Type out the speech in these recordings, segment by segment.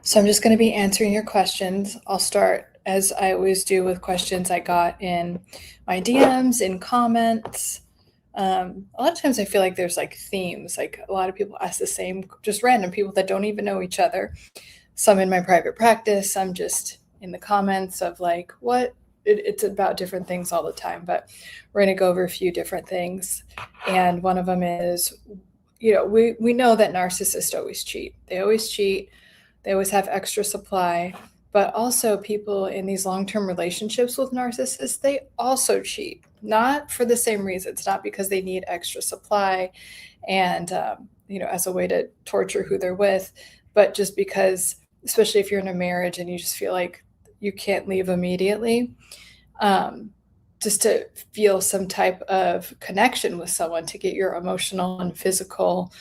So I'm just going to be answering your questions. I'll start as I always do with questions I got in my DMs, in comments. A lot of times I feel like there's like themes, like a lot of people ask the same, just random people that don't even know each other. Some in my private practice, some just in the comments of like, it's about different things all the time, but we're going to go over a few different things. And one of them is, we know that narcissists always cheat. They always cheat. They always have extra supply. But also, people in these long term relationships with narcissists, they also cheat, not for the same reasons, not because they need extra supply and, as a way to torture who they're with, but just because, especially if you're in a marriage and you just feel like you can't leave immediately, um, just to feel some type of connection with someone to get your emotional and physical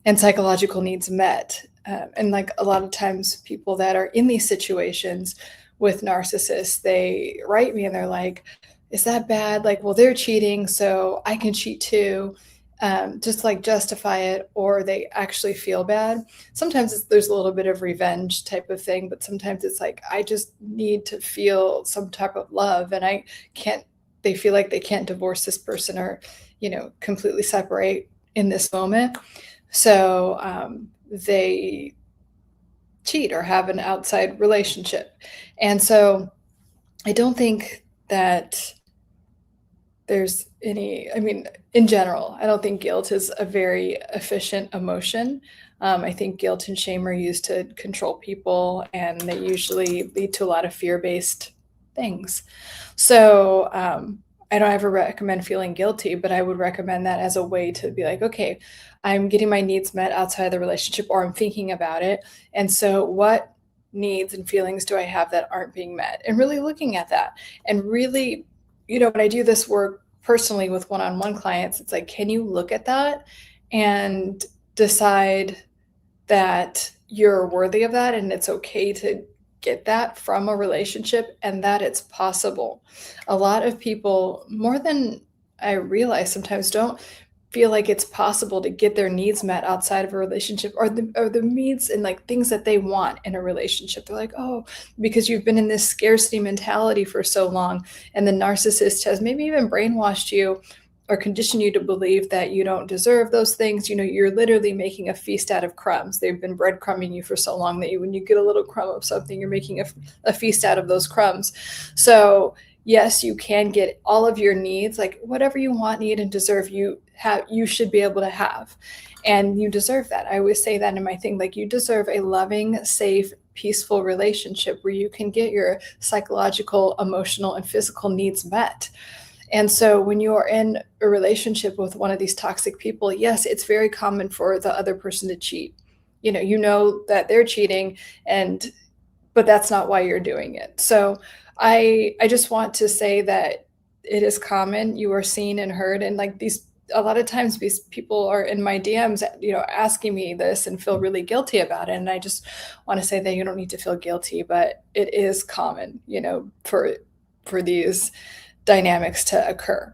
and psychological needs met. And like a lot of times, people that are in these situations with narcissists, they write me and they're like, is that bad? Like, well, they're cheating, so I can cheat too. Just like justify it, or they actually feel bad. Sometimes there's a little bit of revenge type of thing, but sometimes it's like, I just need to feel some type of love, and I can't, they feel like they can't divorce this person or, completely separate in this moment. So they cheat or have an outside relationship. And so I don't think that there's any, I mean, in general, I don't think guilt is a very efficient emotion. I think guilt and shame are used to control people, and they usually lead to a lot of fear based things. So I don't ever recommend feeling guilty, but I would recommend that as a way to be like, okay, I'm getting my needs met outside the relationship, or I'm thinking about it. And so, what needs and feelings do I have that aren't being met? And really looking at that, and really, when I do this work personally with one on one clients, it's like, can you look at that and decide that you're worthy of that, and it's okay to get that from a relationship, and that it's possible. A lot of people, more than I realize sometimes, don't feel like it's possible to get their needs met outside of a relationship, or the needs and like things that they want in a relationship. They're like, oh, because you've been in this scarcity mentality for so long, and the narcissist has maybe even brainwashed you or condition you to believe that you don't deserve those things. You're literally making a feast out of crumbs. They've been breadcrumbing you for so long that when you get a little crumb of something, you're making a feast out of those crumbs. So yes, you can get all of your needs, like whatever you want, need, and deserve, you should be able to have. And you deserve that. I always say that in my thing, like, you deserve a loving, safe, peaceful relationship where you can get your psychological, emotional, and physical needs met. And so when you are in a relationship with one of these toxic people, yes, it's very common for the other person to cheat. You know that they're cheating, but that's not why you're doing it. So I just want to say that it is common. You are seen and heard, and like these, a lot of times these people are in my DMs, asking me this and feel really guilty about it. And I just want to say that you don't need to feel guilty, but it is common, for these dynamics to occur.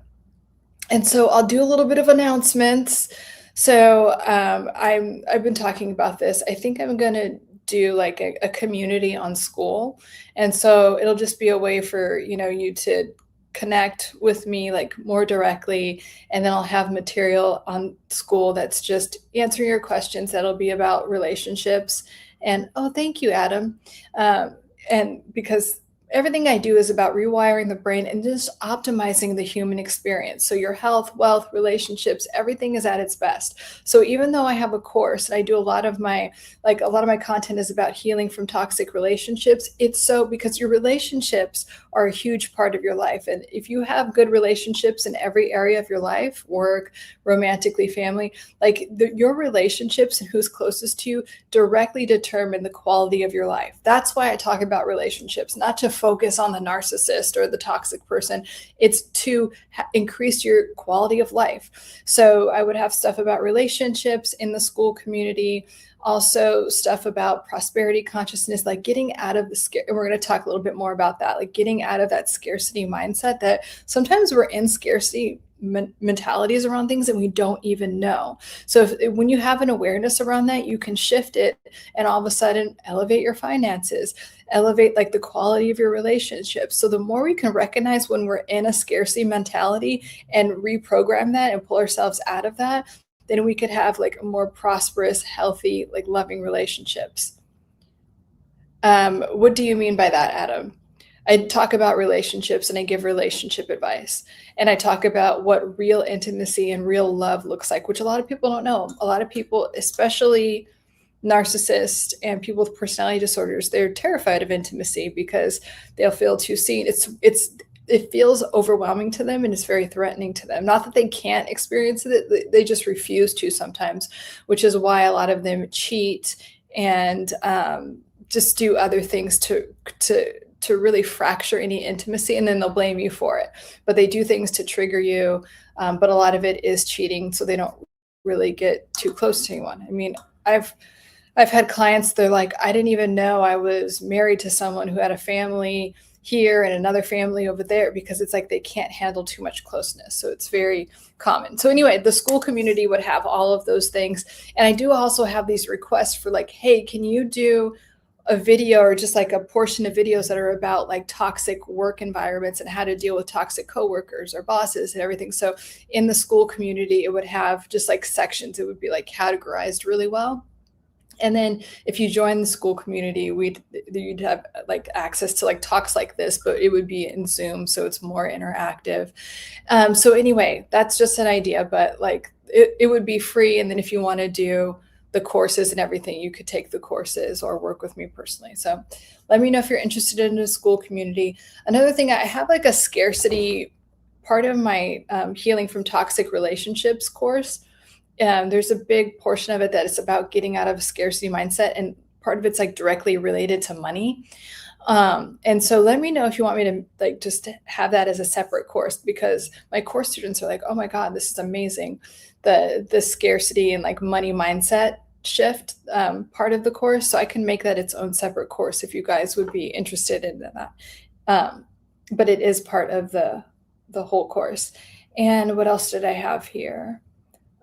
And so I'll do a little bit of announcements. So I've been talking about this. I think I'm going to do like a community on school. And so it'll just be a way for, you to connect with me like more directly. And then I'll have material on school that's just answering your questions. That'll be about relationships. And oh, thank you, Adam. And because everything I do is about rewiring the brain and just optimizing the human experience. So your health, wealth, relationships, everything is at its best. So even though I have a course and I do a lot of my content is about healing from toxic relationships, it's so because your relationships are a huge part of your life. And if you have good relationships in every area of your life, work, romantically, family, your relationships and who's closest to you directly determine the quality of your life. That's why I talk about relationships, not to focus on the narcissist or the toxic person. It's to increase your quality of life. So I would have stuff about relationships in the school community. Also, stuff about prosperity consciousness, like getting out of the scare. And we're going to talk a little bit more about that, like getting out of that scarcity mindset that sometimes we're in scarcity mentalities around things and we don't even know. So when you have an awareness around that, you can shift it and all of a sudden elevate your finances, elevate like the quality of your relationships. So the more we can recognize when we're in a scarcity mentality and reprogram that and pull ourselves out of that, then we could have like more prosperous, healthy, like loving relationships. What do you mean by that, Adam? I talk about relationships and I give relationship advice. And I talk about what real intimacy and real love looks like, which a lot of people don't know. A lot of people, especially narcissists and people with personality disorders, they're terrified of intimacy because they'll feel too seen. It feels overwhelming to them and it's very threatening to them. Not that they can't experience it, they just refuse to sometimes, which is why a lot of them cheat and just do other things to really fracture any intimacy, and then they'll blame you for it. But they do things to trigger you, but a lot of it is cheating, so they don't really get too close to anyone. I mean, I've had clients, they're like, I didn't even know I was married to someone who had a family here and another family over there, because it's like they can't handle too much closeness. So it's very common. So anyway, the school community would have all of those things. And I do also have these requests for like, hey, can you do a video or just like a portion of videos that are about like toxic work environments and how to deal with toxic coworkers or bosses and everything. So in the school community, it would have just like sections. It would be like categorized really well. And then if you join the school community, you'd have like access to like talks like this, but it would be in Zoom, so it's more interactive. So anyway, that's just an idea, but like it would be free. And then if you want to do the courses and everything, you could take the courses or work with me personally. So let me know if you're interested in a school community. Another thing, I have like a scarcity part of my healing from toxic relationships course. There's a big portion of it that is about getting out of a scarcity mindset, and part of it's like directly related to money. And so let me know if you want me to like just have that as a separate course, because my course students are like, oh my God, this is amazing. The scarcity and like money mindset shift part of the course. So I can make that its own separate course if you guys would be interested in that. But it is part of the whole course. And what else did I have here?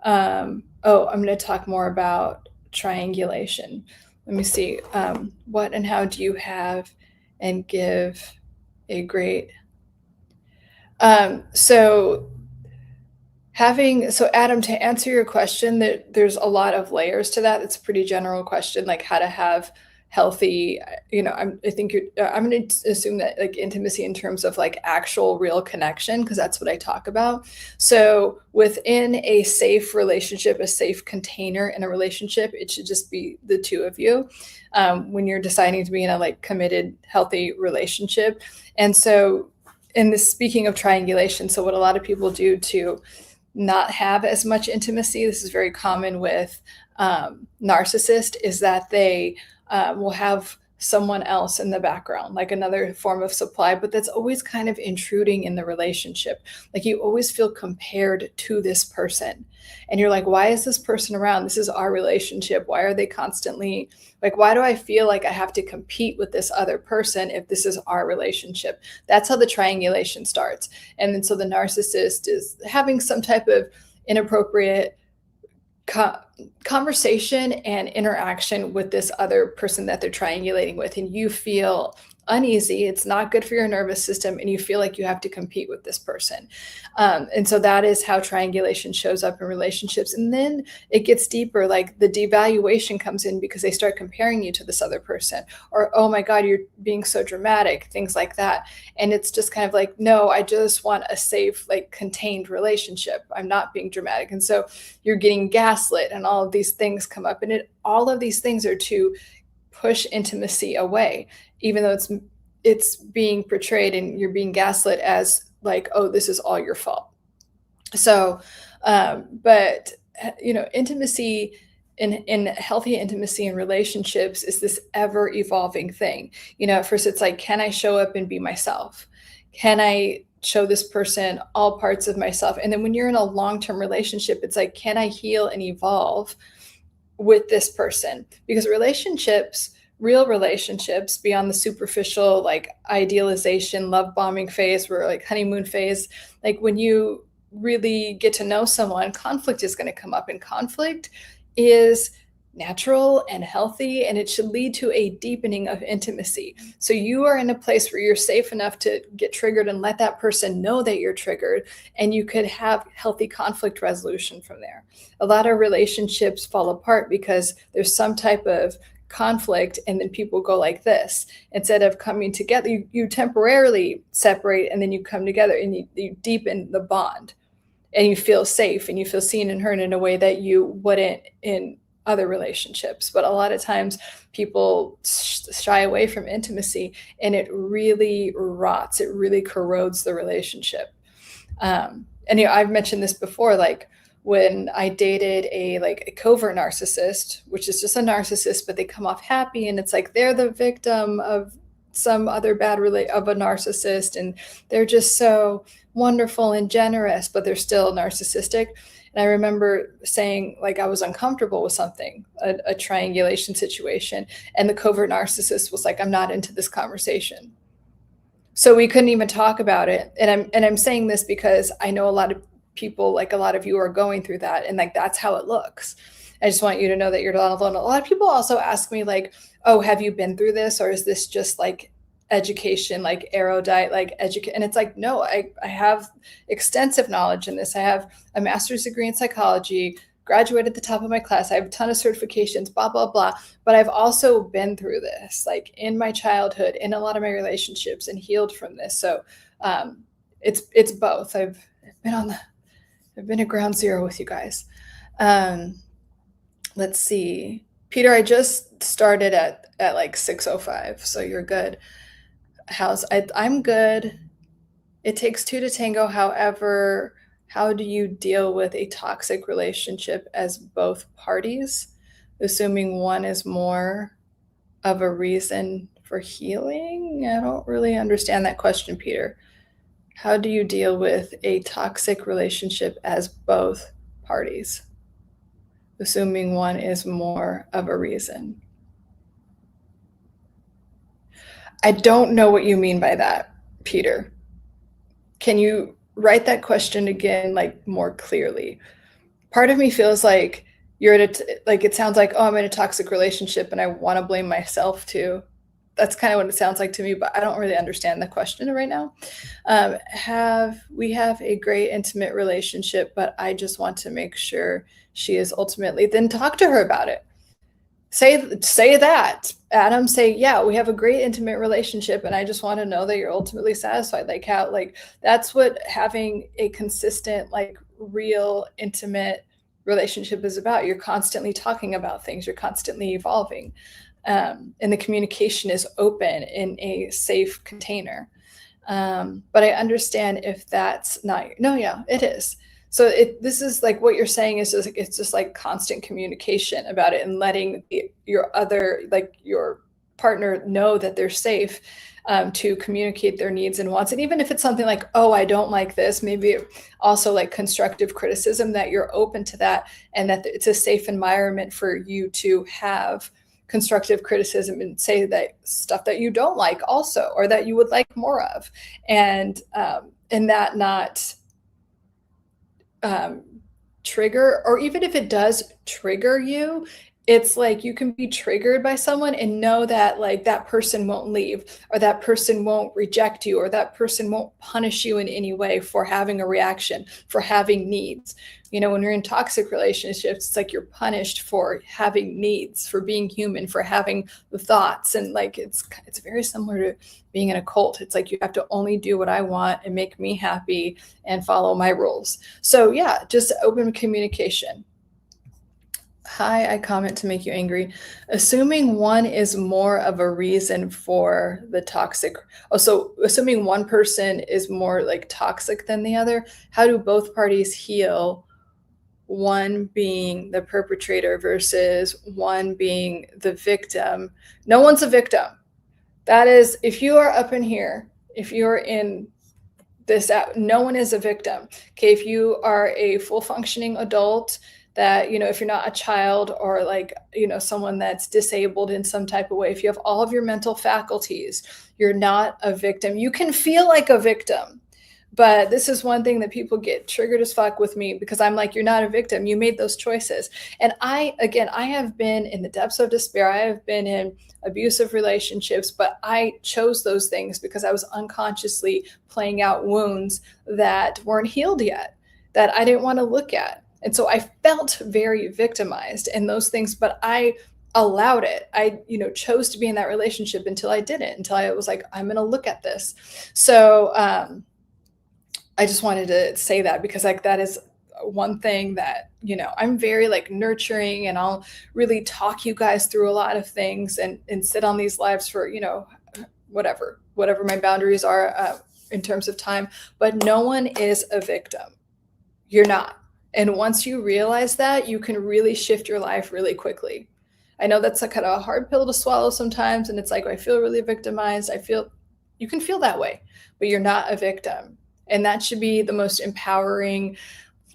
I'm going to talk more about triangulation. Let me see. What and how do you have and give a great? So Adam, to answer your question, there's a lot of layers to that. It's a pretty general question, like how to have healthy, I'm going to assume that like intimacy in terms of like actual real connection, because that's what I talk about. So within a safe relationship, a safe container in a relationship, it should just be the two of you when you're deciding to be in a like committed, healthy relationship. And so in this, speaking of triangulation, so what a lot of people do to not have as much intimacy, this is very common with narcissists, is that they will have someone else in the background, like another form of supply, but that's always kind of intruding in the relationship. Like you always feel compared to this person. And you're like, why is this person around? This is our relationship. Why are they constantly like, why do I feel like I have to compete with this other person if this is our relationship? That's how the triangulation starts. And then so the narcissist is having some type of inappropriate conversation and interaction with this other person that they're triangulating with, and you feel uneasy. It's not good for your nervous system, and you feel like you have to compete with this person. And so that is how triangulation shows up in relationships. And then it gets deeper, like the devaluation comes in because they start comparing you to this other person, or, oh my God, you're being so dramatic, things like that. And it's just kind of like, no, I just want a safe, like contained relationship. I'm not being dramatic. And so you're getting gaslit, and all of these things come up, and all of these things are to push intimacy away, even though it's being portrayed and you're being gaslit as like, oh, this is all your fault. So, but intimacy in healthy intimacy and relationships is this ever evolving thing. At first it's like, can I show up and be myself? Can I show this person all parts of myself? And then when you're in a long-term relationship, it's like, can I heal and evolve with this person, because relationships, real relationships beyond the superficial, like idealization, love bombing phase, where like honeymoon phase, like when you really get to know someone, conflict is going to come up, and conflict is natural and healthy, and it should lead to a deepening of intimacy. So you are in a place where you're safe enough to get triggered and let that person know that you're triggered, and you could have healthy conflict resolution from there. A lot of relationships fall apart because there's some type of conflict, and then people go like this. Instead of coming together, you temporarily separate, and then you come together, and you deepen the bond, and you feel safe, and you feel seen and heard in a way that you wouldn't in other relationships. But a lot of times people shy away from intimacy, and it really rots, it really corrodes the relationship. And I've mentioned this before, like when I dated a covert narcissist, which is just a narcissist, but they come off happy, and it's like they're the victim of some other of a narcissist, and they're just so wonderful and generous, but they're still narcissistic. And I remember saying, like, I was uncomfortable with something, a triangulation situation, and the covert narcissist was like, I'm not into this conversation. So we couldn't even talk about it. And I'm saying this because I know a lot of people, like a lot of you, are going through that, and like that's how it looks. I just want you to know that you're not alone. A lot of people also ask me, like, oh, have you been through this, or is this just like education, like erudite, like educate? And it's like, no, I have extensive knowledge in this. I have a master's degree in psychology, graduated at the top of my class. I have a ton of certifications, blah, blah, blah. But I've also been through this, like in my childhood, in a lot of my relationships, and healed from this. So it's both. I've been at ground zero with you guys. Let's see. Peter, I just started at like 6:05, so you're good. I'm good. It takes two to tango. However, how do you deal with a toxic relationship as both parties, assuming one is more of a reason for healing? I don't really understand that question, Peter. How do you deal with a toxic relationship as both parties, assuming one is more of a reason? I don't know what you mean by that, Peter. Can you write that question again, like more clearly? Part of me feels like it sounds like, oh, I'm in a toxic relationship and I want to blame myself too. That's kind of what it sounds like to me, but I don't really understand the question right now. We have a great intimate relationship, but I just want to make sure she is ultimately, then talk to her about it. Say that, Adam. Say, yeah, we have a great intimate relationship, and I just want to know that you're ultimately satisfied. Like how, like that's what having a consistent, like real intimate relationship is about. You're constantly talking about things. You're constantly evolving, and the communication is open in a safe container. But I understand if that's not. No, yeah, it is. So this is like what you're saying is just, it's just like constant communication about it, and letting your partner know that they're safe to communicate their needs and wants. And even if it's something like, oh, I don't like this, maybe also like constructive criticism, that you're open to that, and that it's a safe environment for you to have constructive criticism and say that stuff that you don't like also, or that you would like more of, and that not trigger, or even if it does trigger you, it's like you can be triggered by someone and know that like that person won't leave, or that person won't reject you, or that person won't punish you in any way for having a reaction, for having needs. You know, when you're in toxic relationships, it's like you're punished for having needs, for being human, for having the thoughts. And like it's very similar to being in a cult. It's like you have to only do what I want and make me happy and follow my rules. So yeah, just open communication. Hi, I comment to make you angry. Assuming one is more of a reason for the toxic. Oh, so assuming one person is more like toxic than the other, how do both parties heal? One being the perpetrator versus one being the victim. No one's a victim. That is, if you are up in here, if you're in this, no one is a victim. Okay, if you are a full functioning adult that, if you're not a child or like, someone that's disabled in some type of way, if you have all of your mental faculties, you're not a victim. You can feel like a victim. But this is one thing that people get triggered as fuck with me because I'm like, you're not a victim. You made those choices. And I have been in the depths of despair. I have been in abusive relationships, but I chose those things because I was unconsciously playing out wounds that weren't healed yet, that I didn't want to look at. And so I felt very victimized in those things, but I allowed it. I, chose to be in that relationship until I didn't, until I was like, I'm going to look at this. So, I just wanted to say that because like that is one thing that, I'm very like nurturing, and I'll really talk you guys through a lot of things and sit on these lives for, whatever my boundaries are in terms of time, but no one is a victim. You're not. And once you realize that, you can really shift your life really quickly. I know that's a kind of a hard pill to swallow sometimes, and it's like, I feel really victimized. You can feel that way, but you're not a victim. And that should be the most empowering,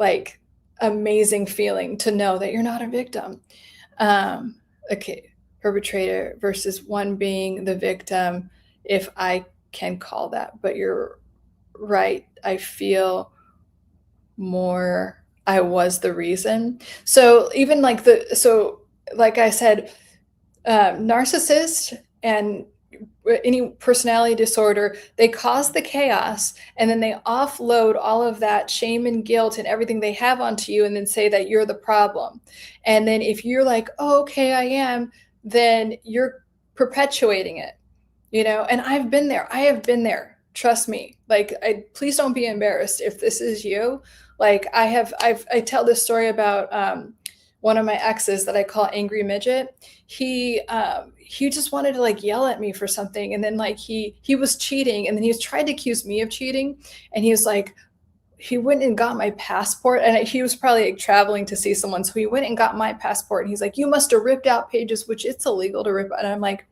like amazing feeling to know that you're not a victim. Okay, perpetrator versus one being the victim, if I can call that. But you're right. I feel more I was the reason. So even like like I said, narcissist and any personality disorder, they cause the chaos and then they offload all of that shame and guilt and everything they have onto you and then say that you're the problem. And then if you're like, oh, okay, I am, then you're perpetuating it, and I have been there. Trust me. Like, please don't be embarrassed if this is you. Like I tell this story about one of my exes that I call Angry Midget. He just wanted to like yell at me for something, and then like he was cheating, and then he was trying to accuse me of cheating, and he was like, he went and got my passport, and he was probably like traveling to see someone, so he went and got my passport, and he's like, you must have ripped out pages, which it's illegal to rip. And I'm like,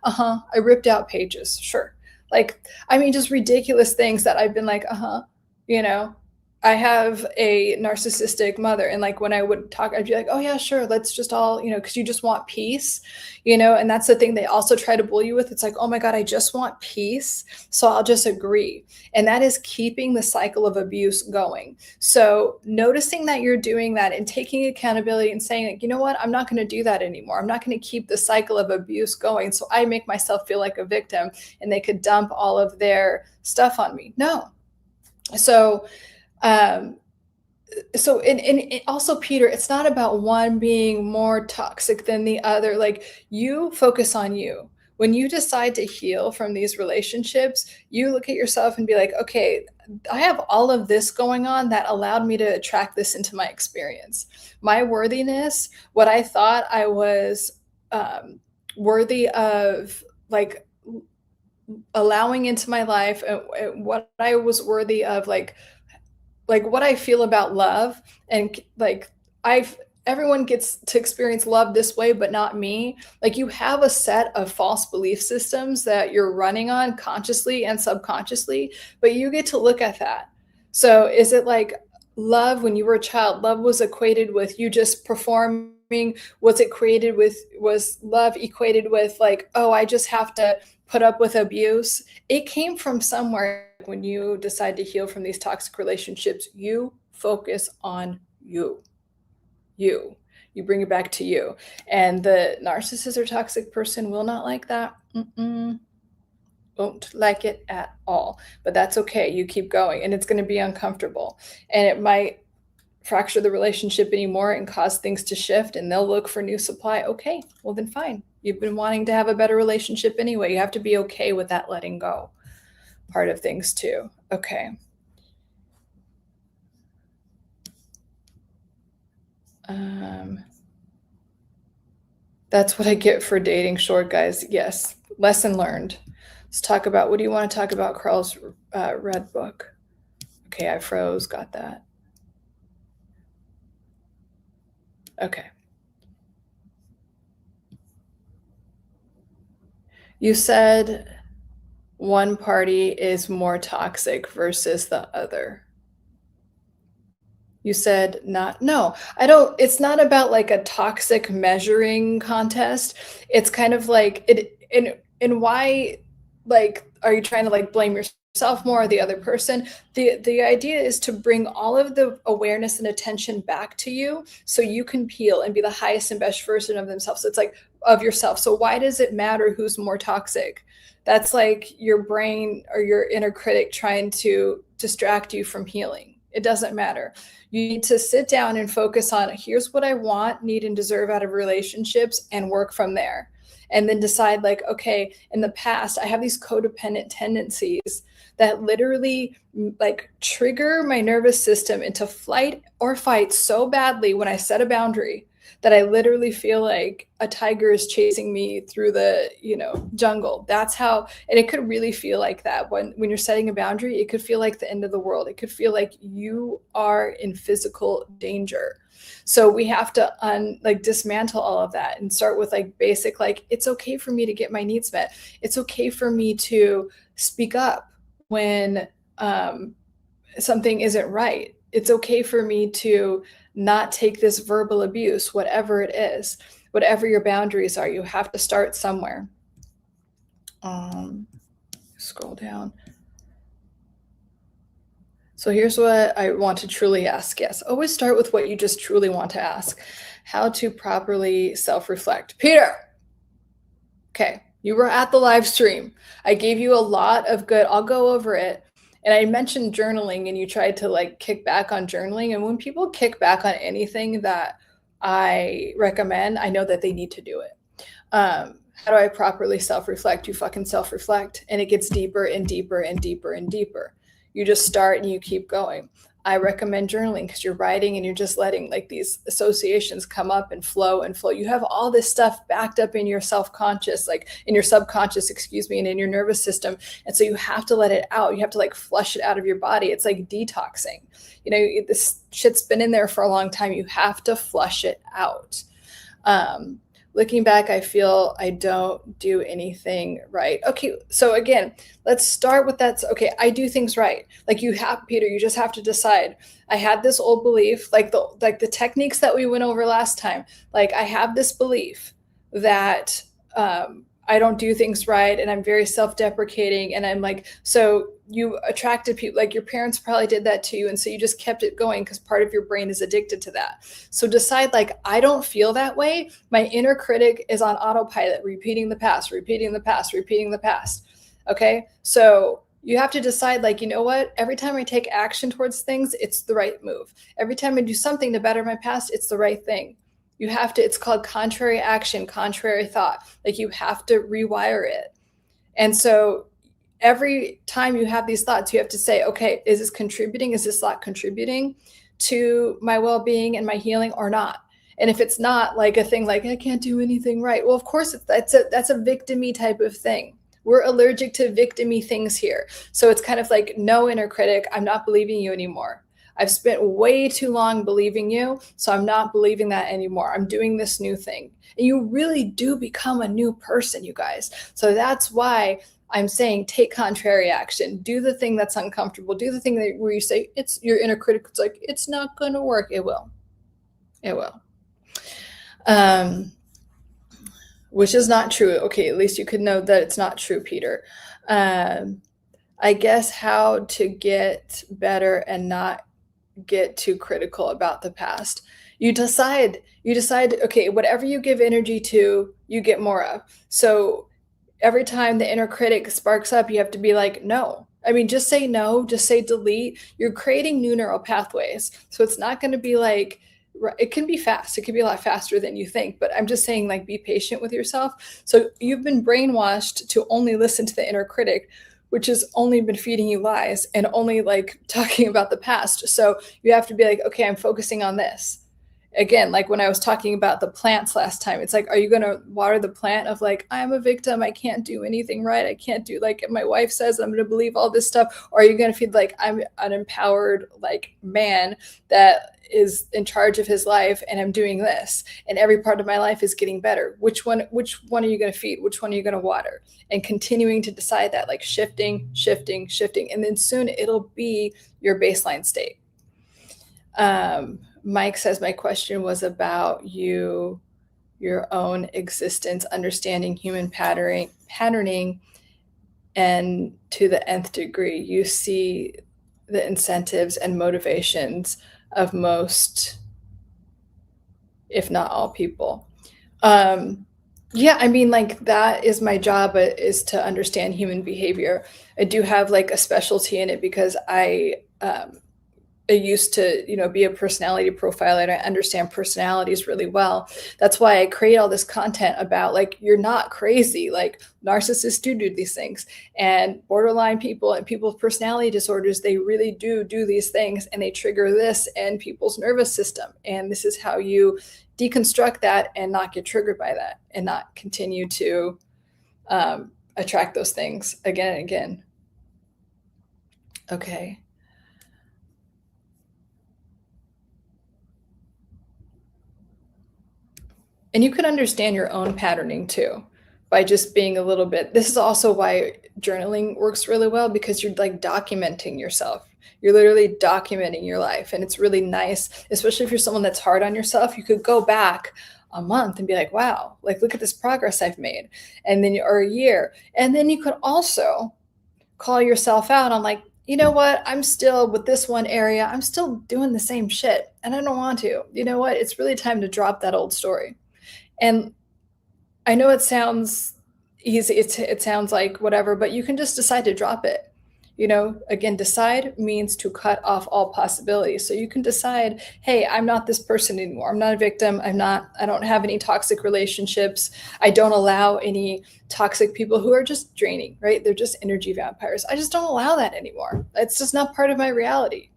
I ripped out pages, sure. Like, I mean, just ridiculous things that I've been like, you know, I have a narcissistic mother. And like when I would talk, I'd be like, oh, yeah, sure. Let's just all, because you just want peace, and that's the thing they also try to bully you with. It's like, oh my God, I just want peace. So I'll just agree. And that is keeping the cycle of abuse going. So noticing that you're doing that and taking accountability and saying, like, you know what, I'm not going to do that anymore. I'm not going to keep the cycle of abuse going. So I make myself feel like a victim and they could dump all of their stuff on me. No. So, and also, Peter, it's not about one being more toxic than the other. Like, you focus on you. When you decide to heal from these relationships, you look at yourself and be like, okay, I have all of this going on that allowed me to attract this into my experience. My worthiness, what I thought I was worthy of, like, allowing into my life, and what I was worthy of, like what I feel about love, and like everyone gets to experience love this way, but not me. Like, you have a set of false belief systems that you're running on consciously and subconsciously, but you get to look at that. So is it like love when you were a child? Love was equated with you just performing. Was love equated with like, oh, I just have to put up with abuse? It came from somewhere. When you decide to heal from these toxic relationships, you focus on you. You bring it back to you. And the narcissist or toxic person will not like that. Won't like it at all. But that's okay. You keep going, and it's going to be uncomfortable. And it might fracture the relationship anymore and cause things to shift, and they'll look for new supply. Okay, well then fine. You've been wanting to have a better relationship anyway. You have to be okay with that letting go part of things too. Okay. That's what I get for dating short guys. Yes. Lesson learned. Let's talk about, what do you want to talk about? Carl's red book. Okay, I froze. Got that. Okay. You said one party is more toxic versus the other. You said not no. I don't it's not about like a toxic measuring contest. It's kind of like it and why like are you trying to like blame yourself more or the other person? The idea is to bring all of the awareness and attention back to you so you can heal and be the highest and best version of themselves. So it's like of yourself. So why does it matter who's more toxic? That's like your brain or your inner critic trying to distract you from healing. It doesn't matter. You need to sit down and focus on here's what I want, need, and deserve out of relationships and work from there. And then decide, like, okay, in the past, I have these codependent tendencies that literally like trigger my nervous system into flight or fight so badly when I set a boundary that I literally feel like a tiger is chasing me through the, jungle. That's how, and it could really feel like that when you're setting a boundary, it could feel like the end of the world. It could feel like you are in physical danger. So we have to dismantle all of that and start with like basic, like, it's okay for me to get my needs met. It's okay for me to speak up when something isn't right. It's okay for me to not take this verbal abuse, whatever it is, whatever your boundaries are. You have to start somewhere. Scroll down. So here's what I want to truly ask. Yes, always start with what you just truly want to ask. How to properly self-reflect. Peter, okay, you were at the live stream. I gave you a lot of good, I'll go over it. And I mentioned journaling and you tried to like kick back on journaling. And when people kick back on anything that I recommend, I know that they need to do it. How do I properly self-reflect? You fucking self-reflect and it gets deeper and deeper and deeper and deeper. You just start and you keep going. I recommend journaling because you're writing and you're just letting like these associations come up and flow and flow. You have all this stuff backed up in your self-conscious, like in your subconscious, and in your nervous system. And so you have to let it out. You have to like flush it out of your body. It's like detoxing. This shit's been in there for a long time. You have to flush it out. Looking back, I feel I don't do anything right. Okay, so again, let's start with that. Okay, I do things right. Like you have, Peter, you just have to decide. I had this old belief, like the techniques that we went over last time. Like I have this belief that I don't do things right and I'm very self-deprecating and I'm like, so you attracted people, like your parents probably did that to you. And so you just kept it going because part of your brain is addicted to that. So decide like, I don't feel that way. My inner critic is on autopilot, repeating the past, repeating the past, repeating the past. Okay. So you have to decide like, you know what, every time I take action towards things, it's the right move. Every time I do something to better my past, it's the right thing. You have to, it's called contrary action, contrary thought. Like you have to rewire it. And so every time you have these thoughts, you have to say, okay, is this contributing? Is this thought contributing to my well-being and my healing or not? And if it's not, like a thing like, I can't do anything right. Well, of course, that's a victim-y type of thing. We're allergic to victim-y things here. So it's kind of like, no, inner critic, I'm not believing you anymore. I've spent way too long believing you, so I'm not believing that anymore. I'm doing this new thing. And you really do become a new person, you guys. So that's why I'm saying take contrary action. Do the thing that's uncomfortable. Do the thing where you say, it's your inner critic. It's like, it's not going to work. It will. It will. Which is not true. Okay, at least you could know that it's not true, Peter. I guess how to get better and not get too critical about the past. You decide, okay, whatever you give energy to, you get more of. So every time the inner critic sparks up, you have to be like, no. I mean, just say no, just say delete. You're creating new neural pathways. So it's not going to be like, it can be fast. It can be a lot faster than you think, but I'm just saying like, be patient with yourself. So you've been brainwashed to only listen to the inner critic, which has only been feeding you lies and only like talking about the past. So you have to be like, okay, I'm focusing on this. Again, like when I was talking about the plants last time, it's like, are you going to water the plant of like, I'm a victim, I can't do anything right, I can't do, like my wife says, I'm going to believe all this stuff? Or are you going to feed like, I'm an empowered like man that is in charge of his life and I'm doing this and every part of my life is getting better? Which one are you going to feed? Which one are you going to water? And continuing to decide that, like shifting. And then soon it'll be your baseline state. Mike says my question was about your own existence, understanding human patterning, and to the nth degree, you see the incentives and motivations of most, if not all, people. Um, yeah, I mean, like that is my job, is to understand human behavior. I do have like a specialty in it because I used to, be a personality profiler, and I understand personalities really well. That's why I create all this content about like you're not crazy. Like narcissists do these things, and borderline people and people with personality disorders, they really do these things, and they trigger this in people's nervous system. And this is how you deconstruct that and not get triggered by that and not continue to attract those things again and again. Okay. And you can understand your own patterning too by just being a little bit. This is also why journaling works really well, because you're like documenting yourself. You're literally documenting your life. And it's really nice, especially if you're someone that's hard on yourself. You could go back a month and be like, wow, like look at this progress I've made. And then, or a year. And then you could also call yourself out on like, you know what? I'm still with this one area, I'm still doing the same shit and I don't want to. You know what? It's really time to drop that old story. And I know it sounds easy, it sounds like whatever, but you can just decide to drop it. Again, decide means to cut off all possibilities. So you can decide, hey, I'm not this person anymore. I'm not a victim. I don't have any toxic relationships. I don't allow any toxic people who are just draining, right? They're just energy vampires. I just don't allow that anymore. It's just not part of my reality.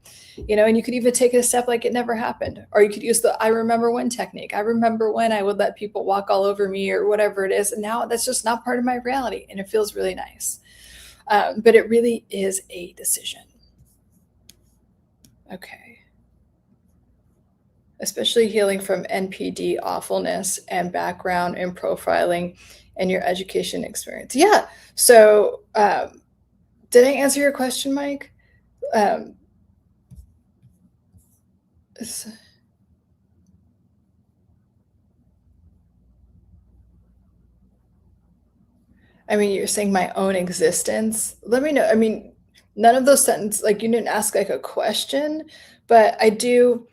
And you could even take it a step like it never happened. Or you could use the I remember when technique. I remember when I would let people walk all over me or whatever it is. And now that's just not part of my reality. And it feels really nice. But it really is a decision. Okay. Especially healing from NPD awfulness and background and profiling and your education experience. Yeah. So did I answer your question, Mike? I mean, you're saying my own existence. Let me know. I mean, none of those sentences, like you didn't ask like a question, but I do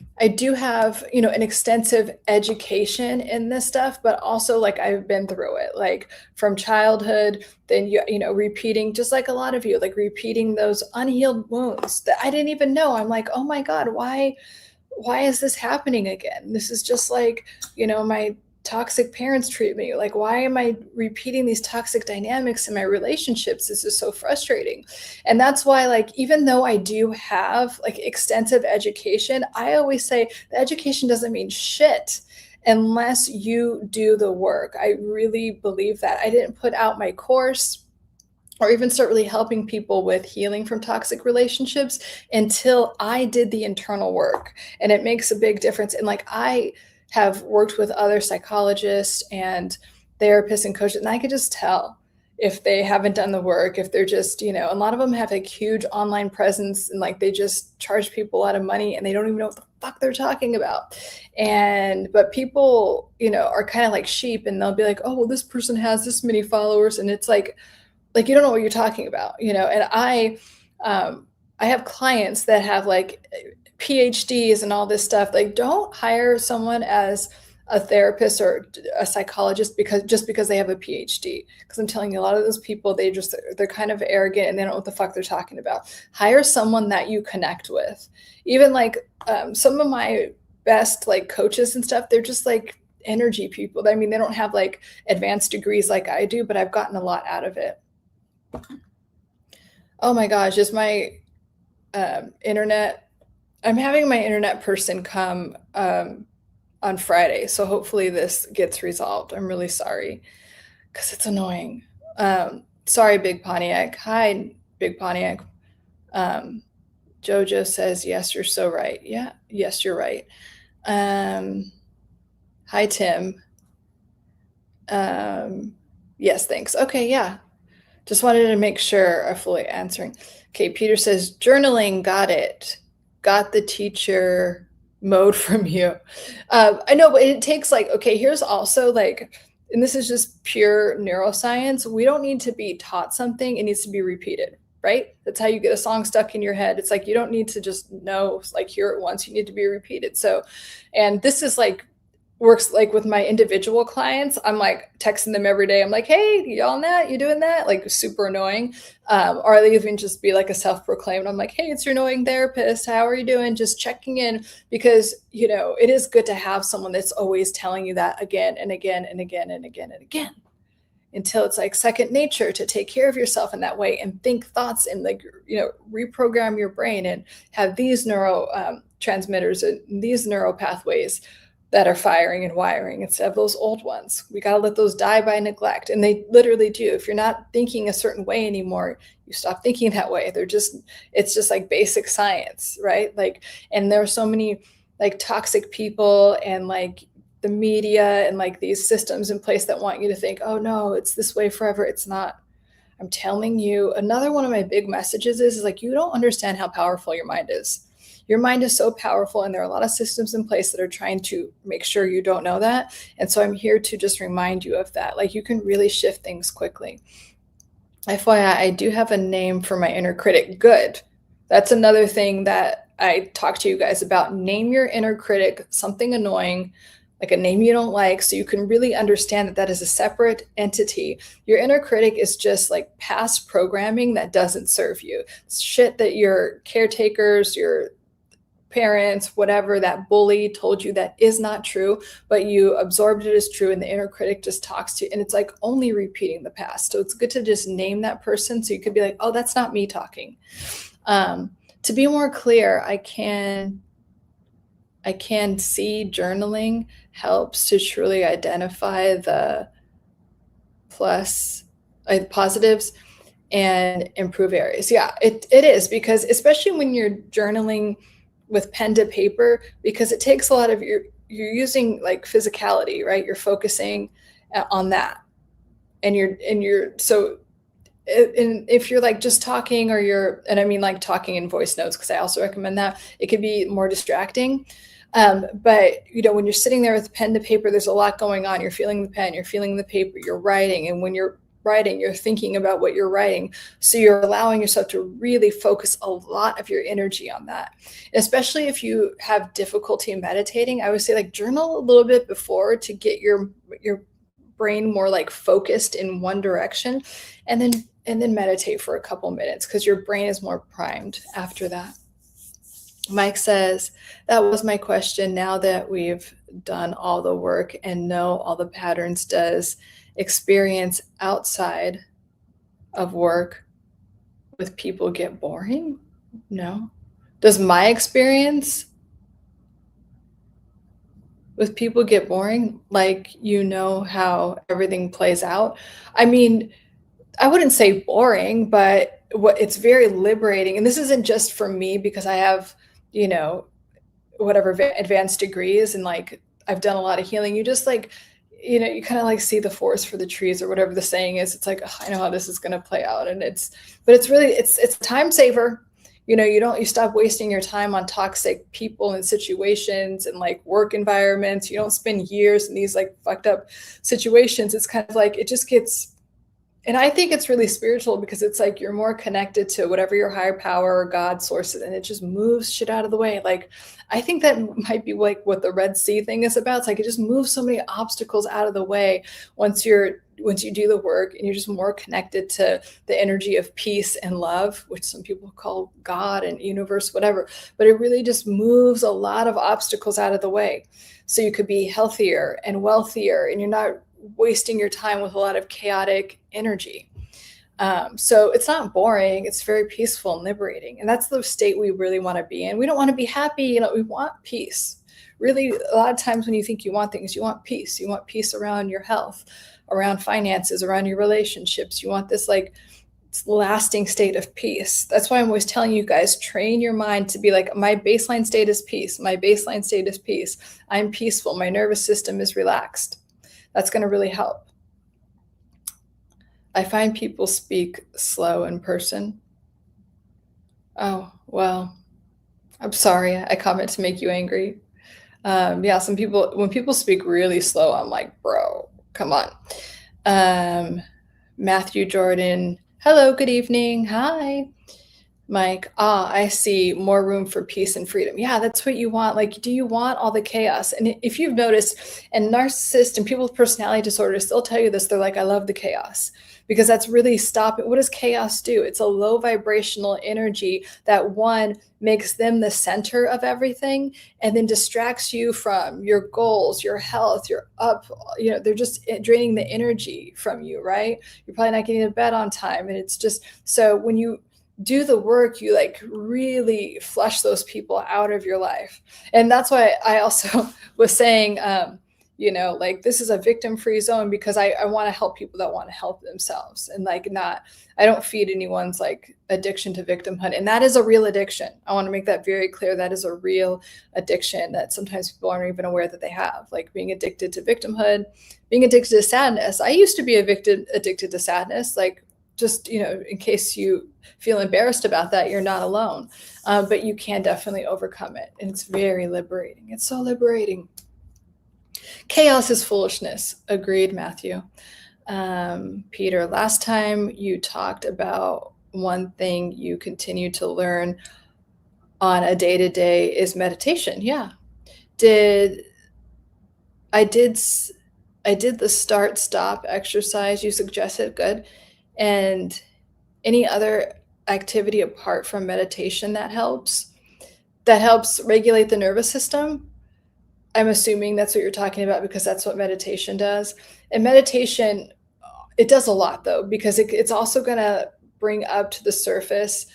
have, an extensive education in this stuff, but also like I've been through it, like from childhood, then repeating, just like a lot of you, like repeating those unhealed wounds that I didn't even know. I'm like, oh my God, why is this happening again? This is just like, my toxic parents treat me. Like, why am I repeating these toxic dynamics in my relationships? This is so frustrating. And that's why, like, even though I do have like extensive education, I always say the education doesn't mean shit unless you do the work. I really believe that. I didn't put out my course or even start really helping people with healing from toxic relationships until I did the internal work. And it makes a big difference. And like I have worked with other psychologists and therapists and coaches, and I could just tell if they haven't done the work, if they're just, a lot of them have like huge online presence and like they just charge people a lot of money and they don't even know what the fuck they're talking about. But people, are kind of like sheep, and they'll be like, oh, well, this person has this many followers. And it's like you don't know what you're talking about, and I have clients that have like PhDs and all this stuff. Like, don't hire someone as a therapist or a psychologist because they have a PhD. Because I'm telling you, a lot of those people, they're kind of arrogant and they don't know what the fuck they're talking about. Hire someone that you connect with. Even like some of my best like coaches and stuff, they're just like energy people. I mean, they don't have like advanced degrees like I do, but I've gotten a lot out of it. Oh my gosh, is my internet? I'm having my internet person come on Friday, so hopefully this gets resolved. I'm really sorry because it's annoying. Sorry, Big Pontiac. Hi, Big Pontiac. Jojo says, yes, you're so right. Yeah, yes, you're right. Hi, Tim. Yes, thanks. Okay, yeah. Just wanted to make sure I'm fully answering. Okay, Peter says, journaling, got it. Got the teacher mode from you. I know, but it takes like, okay, here's also like, and this is just pure neuroscience. We don't need to be taught something, it needs to be repeated, right? That's how you get a song stuck in your head. It's like you don't need to just know, like hear it once, you need to be repeated. So, and this is like works like with my individual clients. I'm like texting them every day. I'm like, hey, you on that? You doing that? Like super annoying. Or I'll even just be like a self-proclaimed. I'm like, hey, it's your annoying therapist. How are you doing? Just checking in because, you know, it is good to have someone that's always telling you that again and again and again and again and again until it's like second nature to take care of yourself in that way and think thoughts and like, you know, reprogram your brain and have these neuro transmitters and these neural pathways that are firing and wiring instead of those old ones. We got to let those die by neglect. And they literally do. If you're not thinking a certain way anymore, you stop thinking that way. It's just like basic science, right? Like, and there are so many like toxic people and like the media and like these systems in place that want you to think, oh no, it's this way forever. It's not. I'm telling you, another one of my big messages is like, you don't understand how powerful your mind is. Your mind is so powerful, and there are a lot of systems in place that are trying to make sure you don't know that. And so I'm here to just remind you of that. Like, you can really shift things quickly. FYI, I do have a name for my inner critic. Good. That's another thing that I talk to you guys about. Name your inner critic something annoying, like a name you don't like, so you can really understand that that is a separate entity. Your inner critic is just like past programming that doesn't serve you. It's shit that your caretakers, your parents, whatever, that bully told you that is not true, but you absorbed it as true, and the inner critic just talks to you, and it's like only repeating the past. So it's good to just name that person so you could be like, oh, that's not me talking. To be more clear, I can see journaling helps to truly identify the positives and improve areas. Yeah, it is, because especially when you're journaling with pen to paper, because it takes a lot of you're using like physicality, right? You're focusing on that, and you're so. And if you're like just talking, and I mean like talking in voice notes, because I also recommend that, it can be more distracting. But you know, when you're sitting there with pen to paper, there's a lot going on. You're feeling the pen, you're feeling the paper, you're writing, and when you're writing, you're thinking about what you're writing. So you're allowing yourself to really focus a lot of your energy on that. Especially if you have difficulty meditating, I would say like journal a little bit before to get your brain more like focused in one direction, and then meditate for a couple minutes, because your brain is more primed after that. Mike says, that was my question. Now that we've done all the work and know all the patterns, does experience outside of work with people get boring? No. Does my experience with people get boring? Like, you know how everything plays out? I mean, I wouldn't say boring, but it's very liberating. And this isn't just for me, because I have, you know, whatever advanced degrees, and like I've done a lot of healing. You just like, you know, you kind of like see the forest for the trees, or whatever the saying is. It's like, oh, I know how this is going to play out. And it's a time saver. You know, you stop wasting your time on toxic people and situations and like work environments. You don't spend years in these like fucked up situations. It's kind of like, it just gets, and I think it's really spiritual, because it's like you're more connected to whatever your higher power or God source is, and it just moves shit out of the way. Like, I think that might be like what the Red Sea thing is about. It's like it just moves so many obstacles out of the way once you do the work, and you're just more connected to the energy of peace and love, which some people call God and universe, whatever. But it really just moves a lot of obstacles out of the way. So you could be healthier and wealthier, and you're not wasting your time with a lot of chaotic energy. So it's not boring. It's very peaceful and liberating. And that's the state we really want to be in. We don't want to be happy. You know, we want peace. Really, a lot of times when you think you want things, you want peace. You want peace around your health, around finances, around your relationships. You want this like lasting state of peace. That's why I'm always telling you guys, train your mind to be like, my baseline state is peace. My baseline state is peace. I'm peaceful. My nervous system is relaxed. That's going to really help. I find people speak slow in person. Oh, well, I'm sorry. I comment to make you angry. Yeah, some people, when people speak really slow, I'm like, bro, come on. Um, Matthew Jordan, hello, good evening. Hi. Mike, I see more room for peace and freedom. Yeah, that's what you want. Like, do you want all the chaos? And if you've noticed, and narcissists and people with personality disorders still tell you this, they're like, I love the chaos because that's really stopping. What does chaos do? It's a low vibrational energy that one makes them the center of everything and then distracts you from your goals, your health, your up, they're just draining the energy from you, right? You're probably not getting to bed on time. And it's just so when you do the work, you like really flush those people out of your life. And that's why I also was saying, like this is a victim free zone because I want to help people that want to help themselves and like not, I don't feed anyone's like addiction to victimhood. And that is a real addiction. I want to make that very clear. That is a real addiction that sometimes people aren't even aware that they have, like being addicted to victimhood, being addicted to sadness. I used to be addicted to sadness, like just, in case you feel embarrassed about that, you're not alone. But you can definitely overcome it. And it's very liberating. It's so liberating. Chaos is foolishness. Agreed, Matthew. Peter, last time you talked about one thing you continue to learn on a day-to-day is meditation. Yeah. I did the start stop exercise you suggested. Good. And any other activity apart from meditation that helps regulate the nervous system. I'm assuming that's what you're talking about because that's what meditation does. And meditation, it does a lot though, because it's also going to bring up to the surface,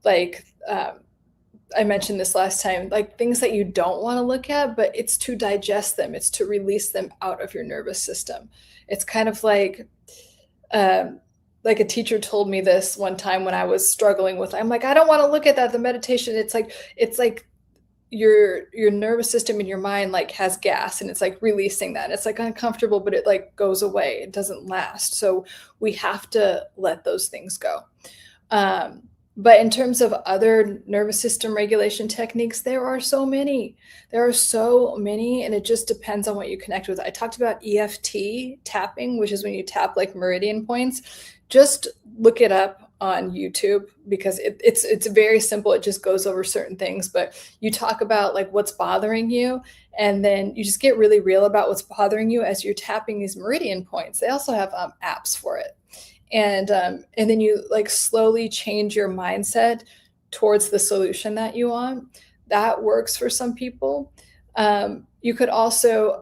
like I mentioned this last time, like things that you don't want to look at, but it's to digest them. It's to release them out of your nervous system. It's kind of like a teacher told me this one time when I was struggling with, I'm like, I don't want to look at that. The meditation, it's like your nervous system and your mind like has gas and it's like releasing that. It's like uncomfortable, but it like goes away. It doesn't last. So we have to let those things go. But in terms of other nervous system regulation techniques, there are so many. And it just depends on what you connect with. I talked about EFT tapping, which is when you tap like meridian points. Just look it up on YouTube because it's very simple. It just goes over certain things, but you talk about like what's bothering you, and then you just get really real about what's bothering you as you're tapping these meridian points. They also have apps for it. And then you like slowly change your mindset towards the solution that you want. That works for some people. You could also,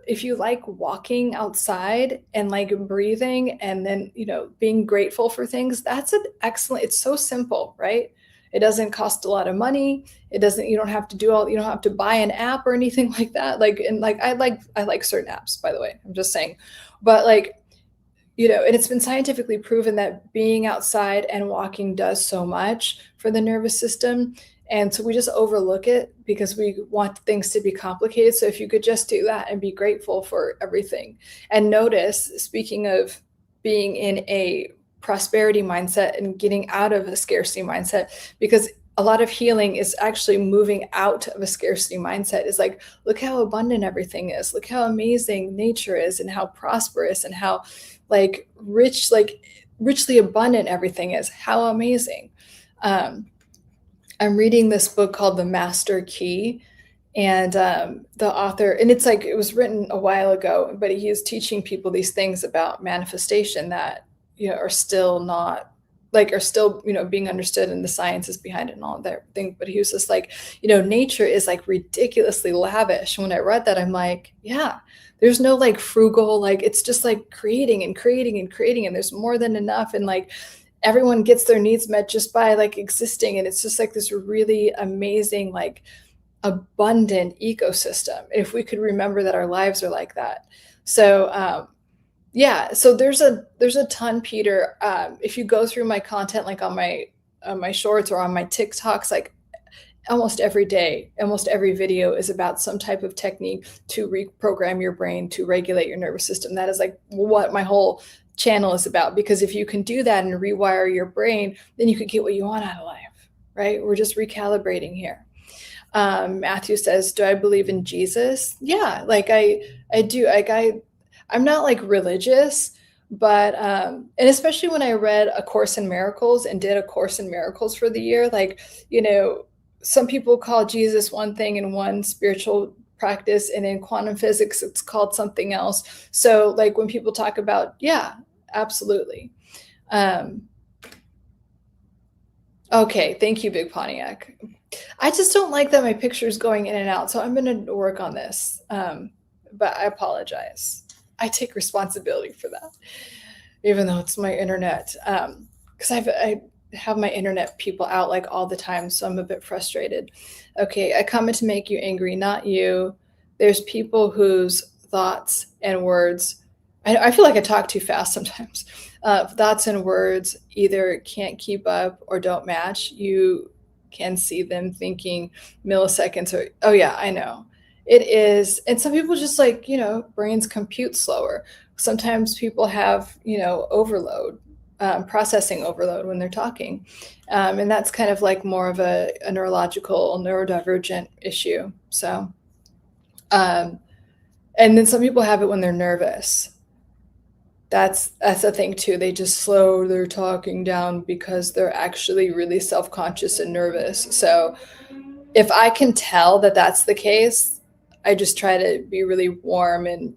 if you like walking outside and like breathing and then, being grateful for things, that's an excellent, it's so simple, right? It doesn't cost a lot of money. You don't have to you don't have to buy an app or anything like that. I like certain apps, by the way, I'm just saying, but like, and it's been scientifically proven that being outside and walking does so much for the nervous system. And so we just overlook it because we want things to be complicated. So if you could just do that and be grateful for everything and notice, speaking of being in a prosperity mindset and getting out of a scarcity mindset, because a lot of healing is actually moving out of a scarcity mindset. Is like, look how abundant everything is. Look how amazing nature is and how prosperous and how like rich, like richly abundant everything is. How amazing. I'm reading this book called The Master Key, and the author, and it's like, it was written a while ago, but he is teaching people these things about manifestation that, are still not are still, being understood, and the sciences behind it and all that thing. But he was just like, nature is like ridiculously lavish. When I read that, I'm like, yeah, there's no like frugal, like it's just like creating and creating and creating, and there's more than enough. And like, everyone gets their needs met just by like existing. And it's just like this really amazing, like abundant ecosystem. If we could remember that our lives are like that. So, yeah, so there's a ton, Peter. If you go through my content, like on my shorts or on my TikToks, like almost every day, almost every video is about some type of technique to reprogram your brain, to regulate your nervous system. That is like what my whole channel is about, because if you can do that and rewire your brain, then you can get what you want out of life, right? We're just recalibrating here. Matthew says, "Do I believe in Jesus?" Yeah, like I do. I'm not like religious, but and especially when I read A Course in Miracles and did A Course in Miracles for the year, like, you know, some people call Jesus one thing in one spiritual practice, and in quantum physics it's called something else. So like when people talk about, yeah, absolutely. Um, okay, thank you, Big Pontiac. I just don't like that my picture's going in and out, so I'm gonna work on this. But I apologize. I take responsibility for that, even though it's my internet. Because I have my internet people out like all the time, so I'm a bit frustrated. Okay, I come to make you angry, not you. There's people whose thoughts and words. I feel like I talk too fast sometimes. Thoughts and words either can't keep up or don't match. You can see them thinking milliseconds or, oh yeah, I know. It is. And some people just like, brains compute slower. Sometimes people have, overload, processing overload when they're talking. And that's kind of like more of a neurological, neurodivergent issue. So, um, and then some people have it when they're nervous. That's the thing too. They just slow their talking down because they're actually really self-conscious and nervous. So if I can tell that that's the case, I just try to be really warm and,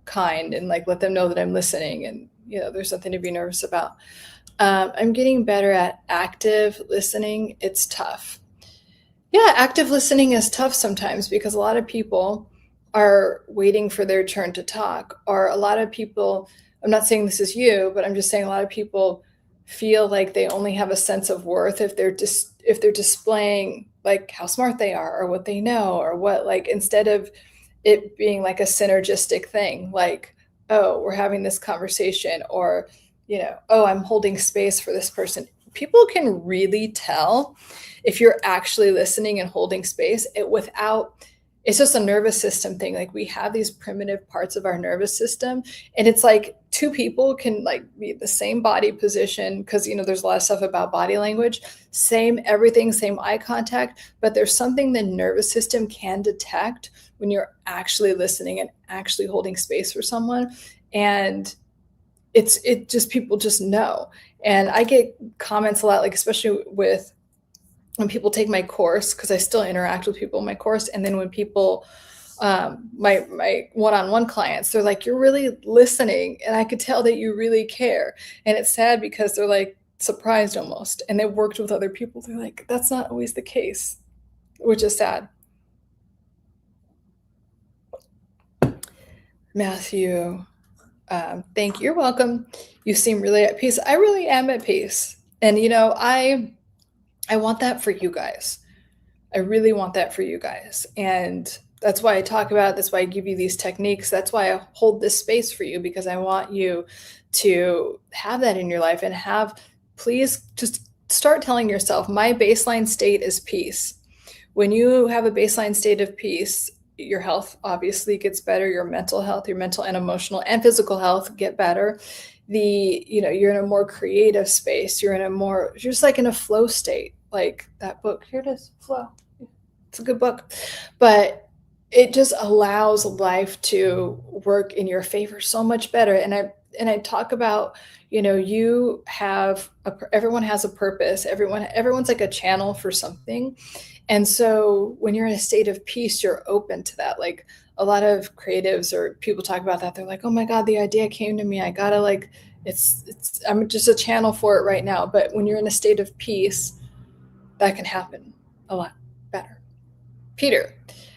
kind, and like let them know that I'm listening, and, there's something to be nervous about. I'm getting better at active listening. It's tough. Yeah, active listening is tough sometimes because a lot of people are waiting for their turn to talk, or a lot of people, I'm not saying this is you, but I'm just saying a lot of people feel like they only have a sense of worth if they're displaying like how smart they are or what they know or what, like, instead of it being like a synergistic thing, like, oh, we're having this conversation, or, oh, I'm holding space for this person. People can really tell if you're actually listening and holding space it without, it's just a nervous system thing. Like, we have these primitive parts of our nervous system, and it's like two people can like be the same body position, because there's a lot of stuff about body language, same everything, same eye contact, but there's something the nervous system can detect when you're actually listening and actually holding space for someone. And it just, people just know. And I get comments a lot, like especially with when people take my course, because I still interact with people in my course, and then when people, my one-on-one clients, they're like, "You're really listening, and I could tell that you really care." And it's sad because they're like surprised almost, and they've worked with other people. They're like, "That's not always the case," which is sad. Matthew, thank you. You're welcome. You seem really at peace. I really am at peace, and I want that for you guys. I really want that for you guys. And that's why I talk about it. That's why I give you these techniques. That's why I hold this space for you, because I want you to have that in your life and please just start telling yourself, my baseline state is peace. When you have a baseline state of peace, your health obviously gets better, your mental health, your mental and emotional and physical health get better. You're in a more creative space. You're just like in a flow state, like that book. Here it is, Flow. It's a good book, but it just allows life to work in your favor so much better. And I talk about, everyone has a purpose. Everyone's like a channel for something. And so when you're in a state of peace, you're open to that. Like, a lot of creatives or people talk about that. They're like, "Oh my God, the idea came to me. I gotta like, I'm just a channel for it right now." But when you're in a state of peace, that can happen a lot better. Peter,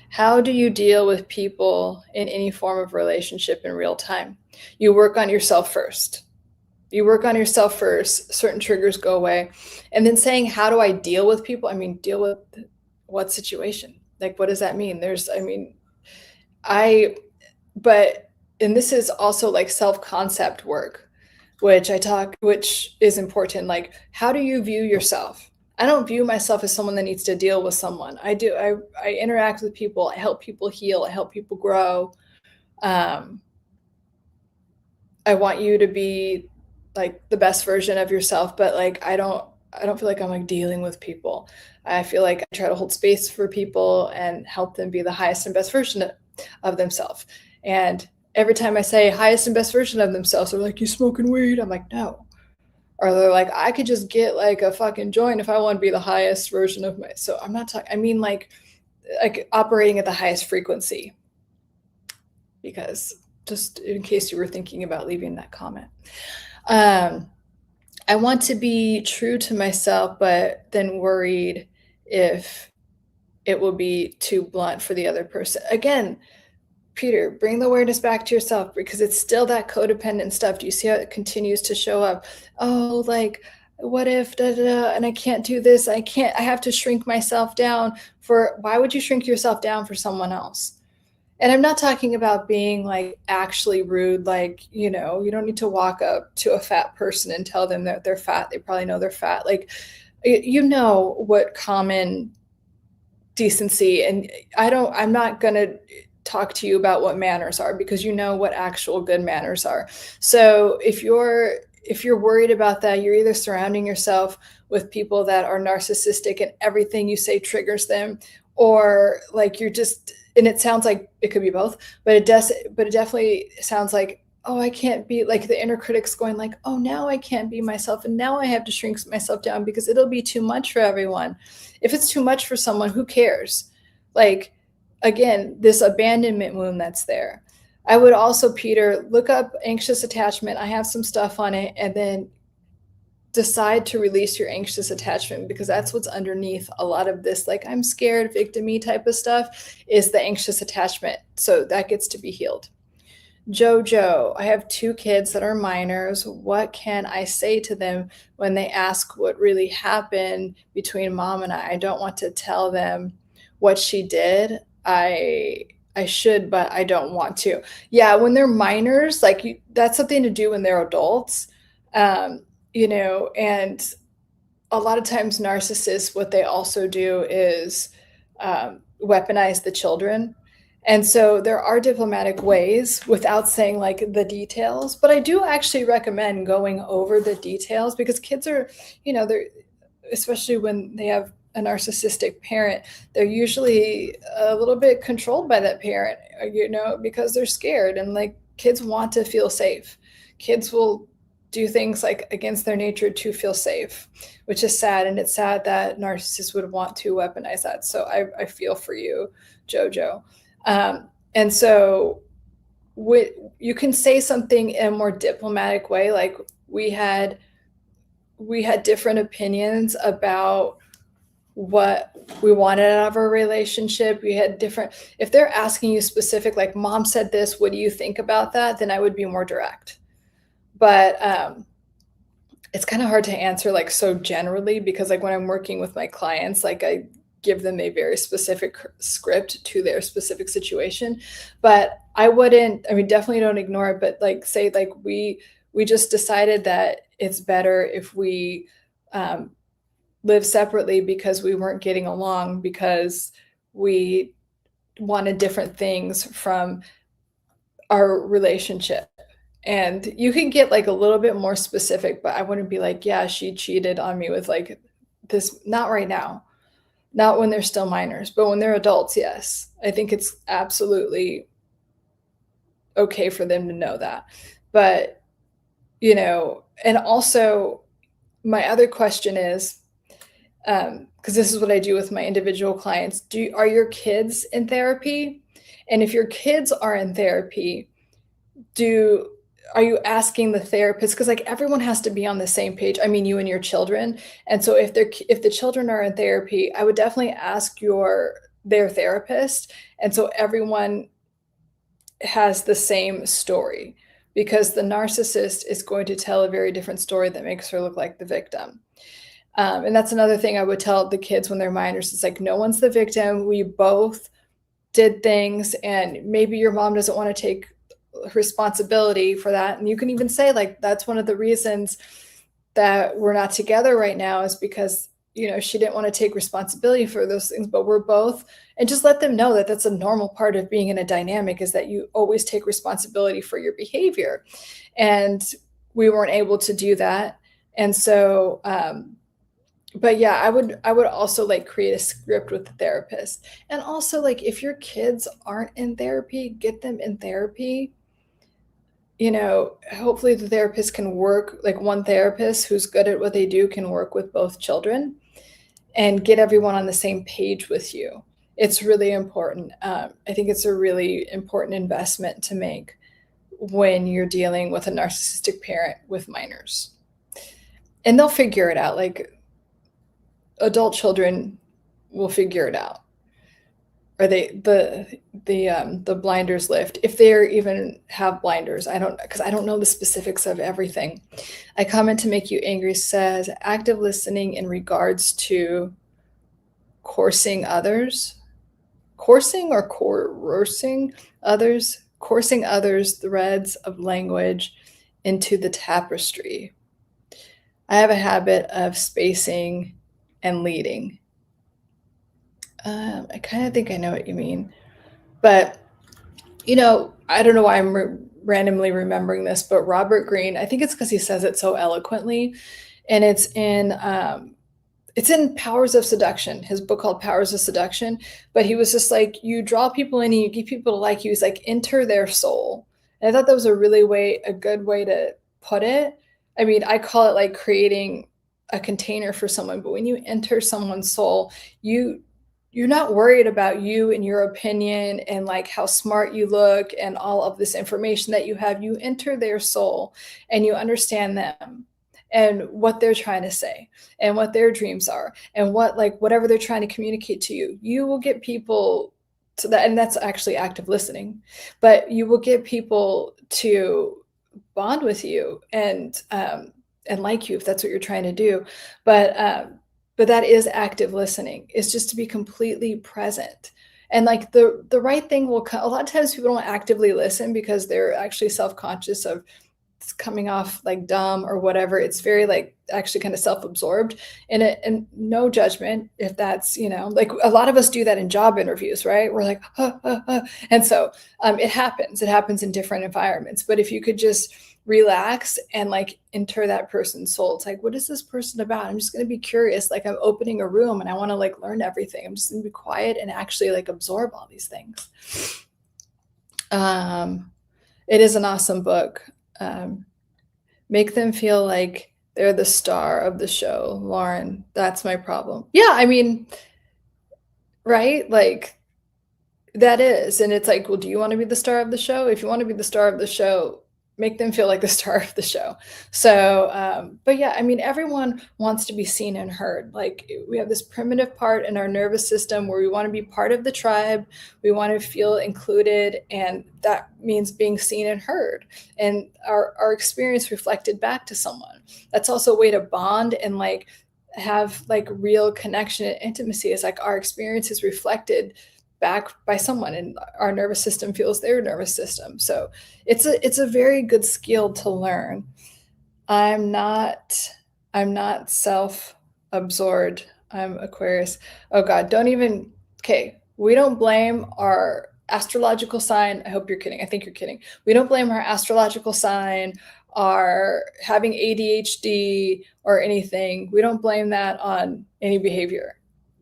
how do you deal with people in any form of relationship in real time? You work on yourself first. Certain triggers go away. And then saying, how do I deal with people? I mean, deal with what situation? Like, what does that mean? I, but, and this is also like self-concept work, which is important. Like, how do you view yourself? I don't view myself as someone that needs to deal with someone. I interact with people. I help people heal. I help people grow. Um, I want you to be like the best version of yourself, but like, I don't I don't feel like I'm like dealing with people. I feel like I try to hold space for people and help them be the highest and best version of themselves. And every time I say highest and best version of themselves, they're like, "You smoking weed?" I'm like, "No." Or they're like, "I could just get like a fucking joint if I want to be the highest version of my." So I'm not talking. I mean like operating at the highest frequency, because just in case you were thinking about leaving that comment. Um, I want to be true to myself, but then worried if it will be too blunt for the other person. Again, Peter, bring the awareness back to yourself, because it's still that codependent stuff. Do you see how it continues to show up? Oh, like, what if, da, da, da, and I can't do this. I have to shrink myself down for, why would you shrink yourself down for someone else? And I'm not talking about being like actually rude, like, you don't need to walk up to a fat person and tell them that they're fat. They probably know they're fat. Like, what common decency, and I'm not going to talk to you about what manners are, because you know what actual good manners are. So if you're worried about that, you're either surrounding yourself with people that are narcissistic and everything you say triggers them, or like you're just, and it sounds like it could be both, but it definitely sounds like, oh, I can't be, like the inner critic's going like, oh, now I can't be myself, and now I have to shrink myself down because it'll be too much for everyone. If it's too much for someone, who cares? Like, again, this abandonment wound that's there. I would also, Peter, look up anxious attachment. I have some stuff on it, and then decide to release your anxious attachment, because that's what's underneath a lot of this, like, I'm scared, victim-y type of stuff, is the anxious attachment. So that gets to be healed. Jojo, I have 2 kids that are minors. What can I say to them when they ask what really happened between mom and I? I don't want to tell them what she did. I should, but I don't want to. Yeah, when they're minors, like that's something to do when they're adults. And a lot of times narcissists, what they also do is weaponize the children. And so there are diplomatic ways without saying like the details, but I do actually recommend going over the details, because kids are, they're, especially when they have a narcissistic parent, they're usually a little bit controlled by that parent, because they're scared, and like kids want to feel safe. Kids will do things like against their nature to feel safe, which is sad. And it's sad that narcissists would want to weaponize that. So I feel for you, Jojo. And so you can say something in a more diplomatic way. Like we had different opinions about what we wanted out of our relationship. We had different, if they're asking you specific, like mom said this, what do you think about that? Then I would be more direct. But it's kind of hard to answer like so generally, because like when I'm working with my clients, like I give them a very specific script to their specific situation. But I mean, definitely don't ignore it, but like say like we just decided that it's better if we live separately because we weren't getting along, because we wanted different things from our relationship. And you can get like a little bit more specific, but I wouldn't be like, yeah, she cheated on me with like this. Not right now, not when they're still minors, but when they're adults, yes. I think it's absolutely okay for them to know that. But, and also my other question is, because this is what I do with my individual clients, are your kids in therapy? And if your kids are in therapy, are you asking the therapist, because like everyone has to be on the same page, I mean you and your children, and so if the children are in therapy, I would definitely ask their therapist, and so everyone has the same story, because the narcissist is going to tell a very different story that makes her look like the victim. And that's another thing I would tell the kids when they're minors. It's like, no one's the victim. We both did things, and maybe your mom doesn't want to take responsibility for that. And you can even say like, that's one of the reasons that we're not together right now, is because, she didn't want to take responsibility for those things, but we're both, and just let them know that that's a normal part of being in a dynamic, is that you always take responsibility for your behavior. And we weren't able to do that. And so, but yeah, I would also like create a script with the therapist. And also like if your kids aren't in therapy, get them in therapy. Hopefully the therapist can work, like one therapist who's good at what they do can work with both children and get everyone on the same page with you. It's really important. I think it's a really important investment to make when you're dealing with a narcissistic parent with minors. And they'll figure it out. Like adult children will figure it out. Or the blinders lift if they even have blinders. I don't, because I don't know the specifics of everything. I comment to make you angry says active listening in regards to coursing others, coursing or coercing others, coursing others threads of language into the tapestry. I have a habit of spacing and leading. I kind of think I know what you mean, but I don't know why I'm randomly remembering this, but Robert Greene, I think it's because he says it so eloquently, and it's in Powers of Seduction, his book called Powers of Seduction. But he was just like, you draw people in and you get people to like you. He's like, enter their soul. And I thought that was a good way to put it. I mean, I call it like creating a container for someone, but when you enter someone's soul, you you're not worried about you and your opinion and like how smart you look and all of this information that you have. You enter their soul and you understand them and what they're trying to say and what their dreams are and whatever they're trying to communicate to you. You will get people to that, and that's actually active listening, but you will get people to bond with you and like you if that's what you're trying to do. But that is active listening. It's just to be completely present. And like the right thing will come. A lot of times people don't actively listen because they're actually self-conscious of coming off like dumb or whatever. It's very like actually kind of self-absorbed, and no judgment if that's, like a lot of us do that in job interviews, right? We're like, and so it happens in different environments. But if you could just relax and like enter that person's soul, it's like, what is this person about? I'm just going to be curious. Like I'm opening a room and I want to like learn everything. I'm just going to be quiet and actually like absorb all these things. It is an awesome book. um, Make them feel like they're the star of the show. Lauren, that's my problem. Yeah, I mean, right? Like that is. And it's like, well, do you want to be the star of the show? If you want to be the star of the show, make them feel like the star of the show. So, but yeah, I mean, everyone wants to be seen and heard. Like we have this primitive part in our nervous system where we want to be part of the tribe. We want to feel included. And that means being seen and heard and our experience reflected back to someone. That's also a way to bond and like have like real connection and intimacy, is like our experience is reflected back by someone and our nervous system feels their nervous system. So it's a very good skill to learn. I'm not self-absorbed. I'm Aquarius. Oh god, don't even. Okay, we don't blame our astrological sign. I hope you're kidding. I think you're kidding. We don't blame our astrological sign, our having ADHD or anything. We don't blame that on any behavior.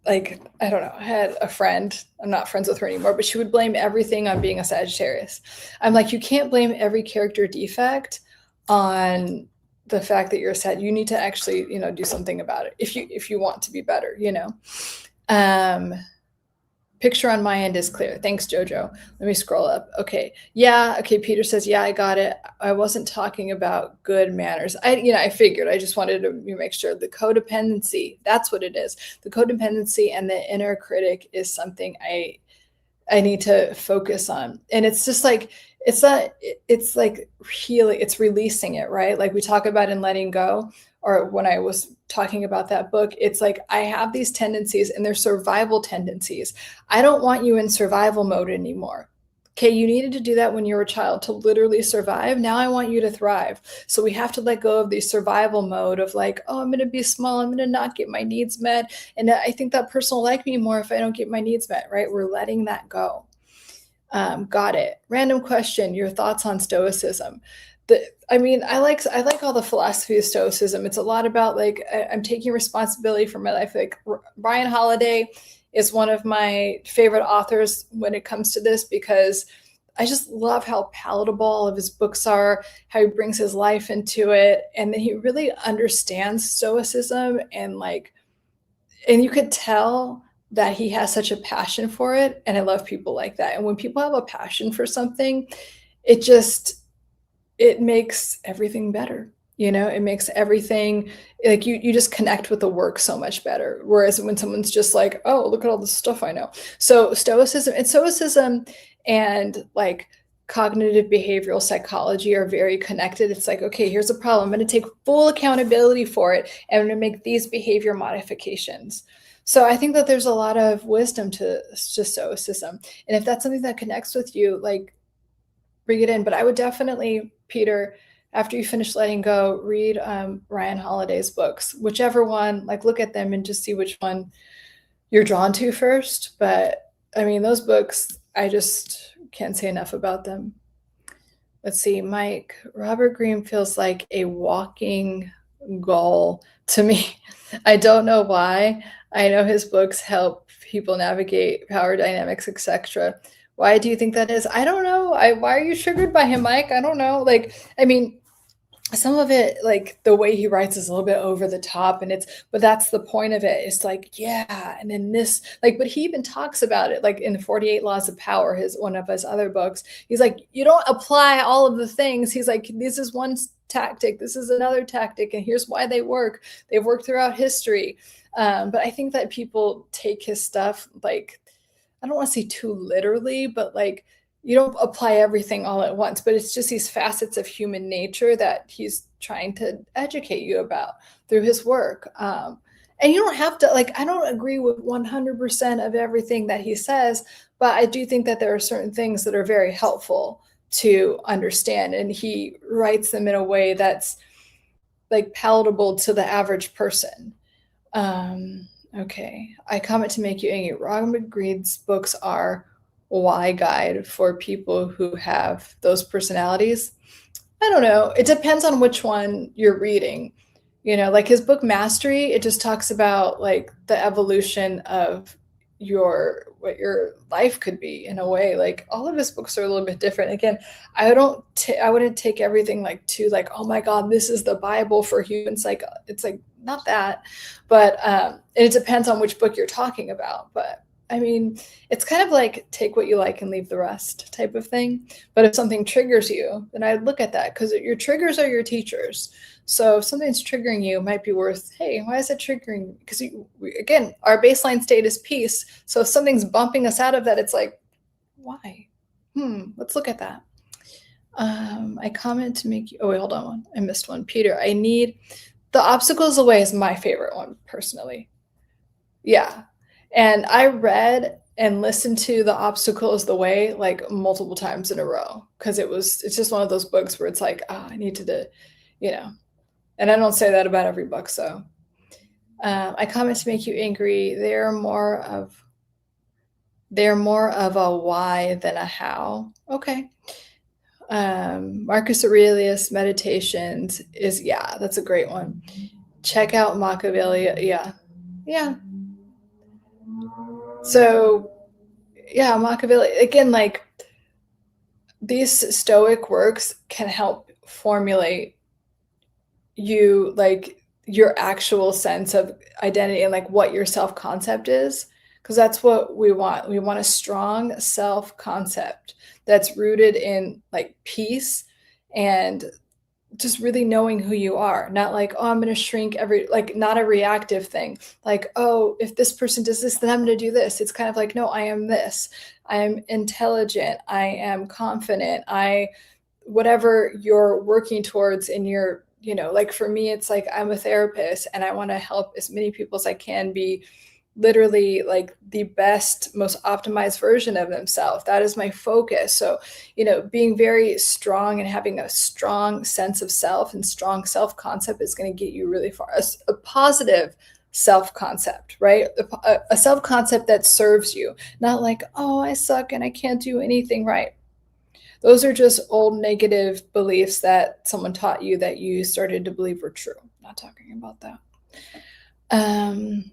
Like, I don't know, I had a friend, I'm not friends with her anymore, but she would blame everything on being a Sagittarius. I'm like, you can't blame every character defect on the fact that you're a Sag. You need to actually, do something about it if you want to be better. Picture on my end is clear. Thanks, Jojo. Let me scroll up. Okay. Yeah. Okay. Peter says, yeah, I got it. I wasn't talking about good manners. I figured. I just wanted to make sure. The codependency, that's what it is. The codependency and the inner critic is something I need to focus on. And it's just like, it's like healing, it's releasing it, right? Like we talk about in letting go, or when I was talking about that book, it's like, I have these tendencies and they're survival tendencies. I don't want you in survival mode anymore. Okay, you needed to do that when you were a child to literally survive. Now I want you to thrive. So we have to let go of the survival mode of like, oh, I'm going to be small. I'm going to not get my needs met. And I think that person will like me more if I don't get my needs met, right? We're letting that go. Got it. Random question. Your thoughts on stoicism. I like all the philosophy of Stoicism. It's a lot about like I'm taking responsibility for my life. Like Ryan Holiday is one of my favorite authors when it comes to this because I just love how palatable all of his books are, how he brings his life into it, and then he really understands Stoicism and you could tell that he has such a passion for it. And I love people like that. And when people have a passion for something, it just it makes everything better. You know, it makes everything like you just connect with the work so much better. Whereas when someone's just like, oh, look at all this stuff I know. So stoicism and like cognitive behavioral psychology are very connected. It's like, okay, here's a problem. I'm going to take full accountability for it and I'm going to make these behavior modifications. So I think that there's a lot of wisdom to stoicism. And if that's something that connects with you, like bring it in. But I would definitely, Peter, after you finish letting go, read Ryan Holiday's books, whichever one, like look at them and just see which one you're drawn to first. But I mean, those books, I just can't say enough about them. Let's see, Mike, Robert Greene feels like a walking goal to me. I don't know why. I know his books help people navigate power dynamics, etc. Why do you think that is? I don't know. Why are you triggered by him, Mike? I don't know. Like, I mean, some of it, like the way he writes is a little bit over the top but that's the point of it. It's like, yeah. And then this, like, but he even talks about it, like in the 48 Laws of Power, one of his other books. He's like, you don't apply all of the things. He's like, this is one tactic. This is another tactic. And here's why they work. They've worked throughout history. But I think that people take his stuff, like, I don't want to say too literally, but like, you don't apply everything all at once, but it's just these facets of human nature that he's trying to educate you about through his work. And you don't have to, like, I don't agree with 100% of everything that he says, but I do think that there are certain things that are very helpful to understand. And he writes them in a way that's like palatable to the average person. Okay. I comment to make you angry. Robert Greene's books are why guide for people who have those personalities. I don't know. It depends on which one you're reading. You know, like his book Mastery, it just talks about like the evolution of what your life could be in a way. Like all of his books are a little bit different. Again, I wouldn't take everything like to like, oh my God, this is the Bible for humans. Like it's like not that, but it depends on which book you're talking about. But I mean, it's kind of like take what you like and leave the rest type of thing. But if something triggers you, then I'd look at that because your triggers are your teachers. So if something's triggering you, it might be worth, hey, why is it triggering? Because again, our baseline state is peace. So if something's bumping us out of that, it's like, why? Let's look at that. I comment to make you, oh wait, hold on. I missed one. Peter, I need, the obstacles away is my favorite one personally. Yeah. And I read and listened to The Obstacle is the Way like multiple times in a row because it's just one of those books where it's like, oh, I need to, you know, and I don't say that about every book. So I comment to make you angry. They're more of a why than a how. Okay. Marcus Aurelius Meditations is, yeah, that's a great one. Check out Machiavelli. Yeah. Yeah. So, yeah, Machiavelli, again, like these Stoic works can help formulate you, like your actual sense of identity and like what your self concept is. Because that's what we want. We want a strong self concept that's rooted in like peace and just really knowing who you are, not like, oh, I'm going to shrink like not a reactive thing. Like, oh, if this person does this, then I'm going to do this. It's kind of like, no, I am this. I am intelligent. I am confident. Whatever you're working towards in your, you know, like for me, it's like, I'm a therapist and I want to help as many people as I can be literally like the best, most optimized version of themselves. That is my focus. So, you know, being very strong and having a strong sense of self and strong self-concept is going to get you really far. A positive self-concept, right? A self-concept that serves you, not like, oh, I suck and I can't do anything right. Those are just old negative beliefs that someone taught you that you started to believe were true. Not talking about that. Um,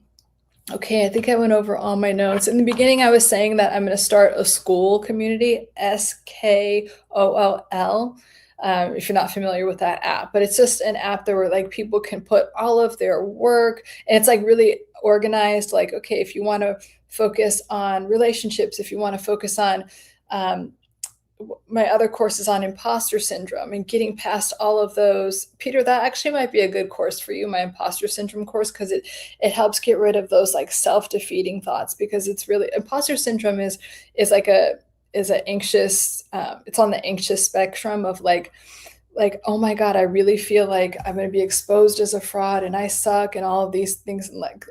okay, I think I went over all my notes. In the beginning, I was saying that I'm going to start a school community, SKOOL. If you're not familiar with that app, but it's just an app that where like people can put all of their work, and it's like really organized. Like, okay, if you want to focus on relationships, if you want to focus on um, my other course is on imposter syndrome and getting past all of those. Peter, that actually might be a good course for you, my imposter syndrome course, because it helps get rid of those like self-defeating thoughts, because it's really imposter syndrome is like a is an anxious it's on the anxious spectrum of like, oh my god, I really feel like I'm going to be exposed as a fraud and I suck and all of these things. And like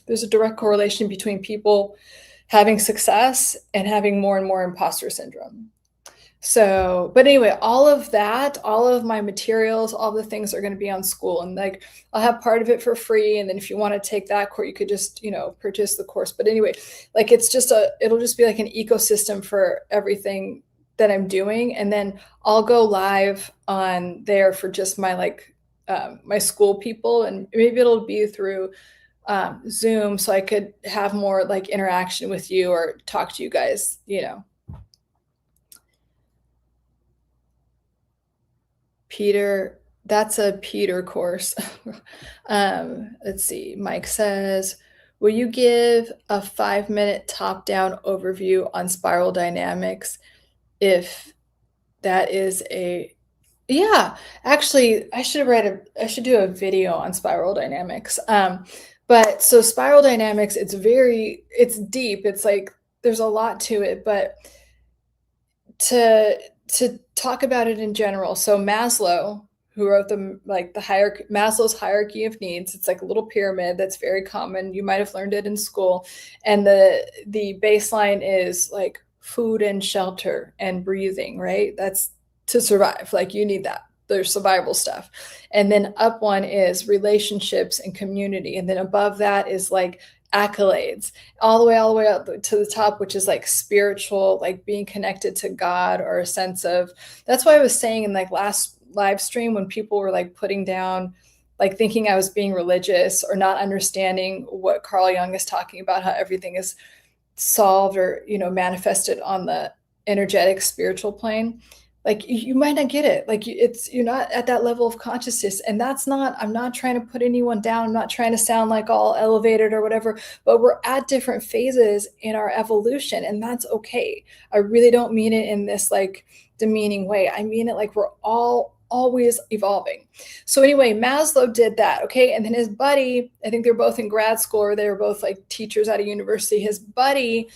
there's a direct correlation between people having success and having more and more imposter syndrome. So, but anyway, all of that, all of my materials, all the things are going to be on school, and like I'll have part of it for free. And then if you want to take that course, you could just, purchase the course. But anyway, like it'll just be like an ecosystem for everything that I'm doing. And then I'll go live on there for just my my school people. And maybe it'll be through Zoom so I could have more like interaction with you or talk to you guys. Peter, that's a Peter course. Let's see. Mike says, will you give a 5-minute top down overview on spiral dynamics? If that is yeah, actually, I should do a video on spiral dynamics. But so spiral dynamics, it's deep. It's like there's a lot to it, but to talk about it in general. So Maslow, who wrote the hierarchy, Maslow's hierarchy of needs, it's like a little pyramid that's very common. You might have learned it in school. And the baseline is like food and shelter and breathing, right? That's to survive. Like you need that. There's survival stuff. And then up one is relationships and community. And then above that is like accolades, all the way up to the top, which is like spiritual, like being connected to God, or a sense of. That's why I was saying in like last live stream, when people were like putting down, like thinking I was being religious or not understanding what Carl Jung is talking about, how everything is solved or manifested on the energetic spiritual plane. Like you might not get it. Like you're not at that level of consciousness. And I'm not trying to put anyone down. I'm not trying to sound like all elevated or whatever, but we're at different phases in our evolution, and that's okay. I really don't mean it in this like demeaning way. I mean it like we're all always evolving. So anyway, Maslow did that. Okay. And then his buddy, I think they're both in grad school, or they were both like teachers at a university. His buddy,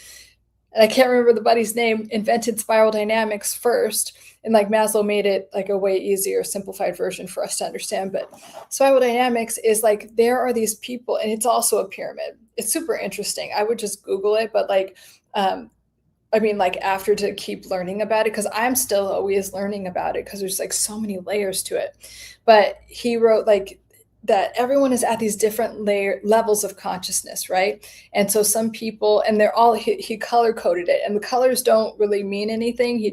and I can't remember the buddy's name, invented spiral dynamics first. And like Maslow made it like a way easier, simplified version for us to understand. But spiral dynamics is like there are these people, and it's also a pyramid. It's super interesting. I would just Google it, but like after to keep learning about it, because I'm still always learning about it because there's like so many layers to it. But he wrote like that everyone is at these different levels of consciousness, right? And so some people, and they're all, he color coded it, and the colors don't really mean anything.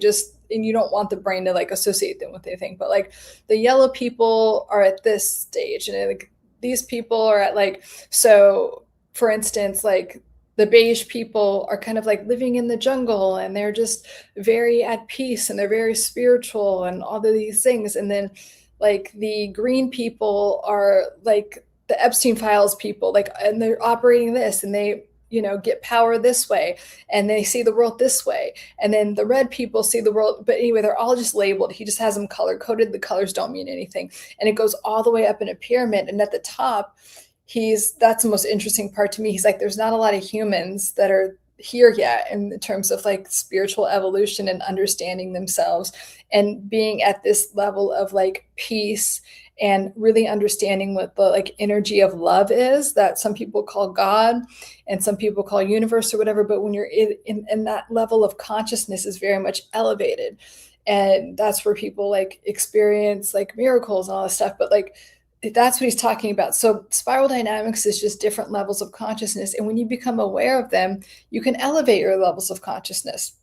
And you don't want the brain to like associate them with anything, but like the yellow people are at this stage, and like these people are at like, so for instance, like the beige people are kind of like living in the jungle, and they're just very at peace, and they're very spiritual and all of these things. And then like the green people are like the Epstein files people, like, and they're operating this, and they get power this way, and they see the world this way. And then the red people see the world, but anyway, they're all just labeled. He just has them color coded. The colors don't mean anything. And it goes all the way up in a pyramid. And at the top, that's the most interesting part to me. He's like, there's not a lot of humans that are here yet in terms of like spiritual evolution and understanding themselves and being at this level of like peace and really understanding what the like energy of love is, that some people call God and some people call universe or whatever. But when you're in that level of consciousness is very much elevated, and that's where people like experience like miracles and all this stuff. But like that's what he's talking about. So spiral dynamics is just different levels of consciousness, and when you become aware of them, you can elevate your levels of consciousness.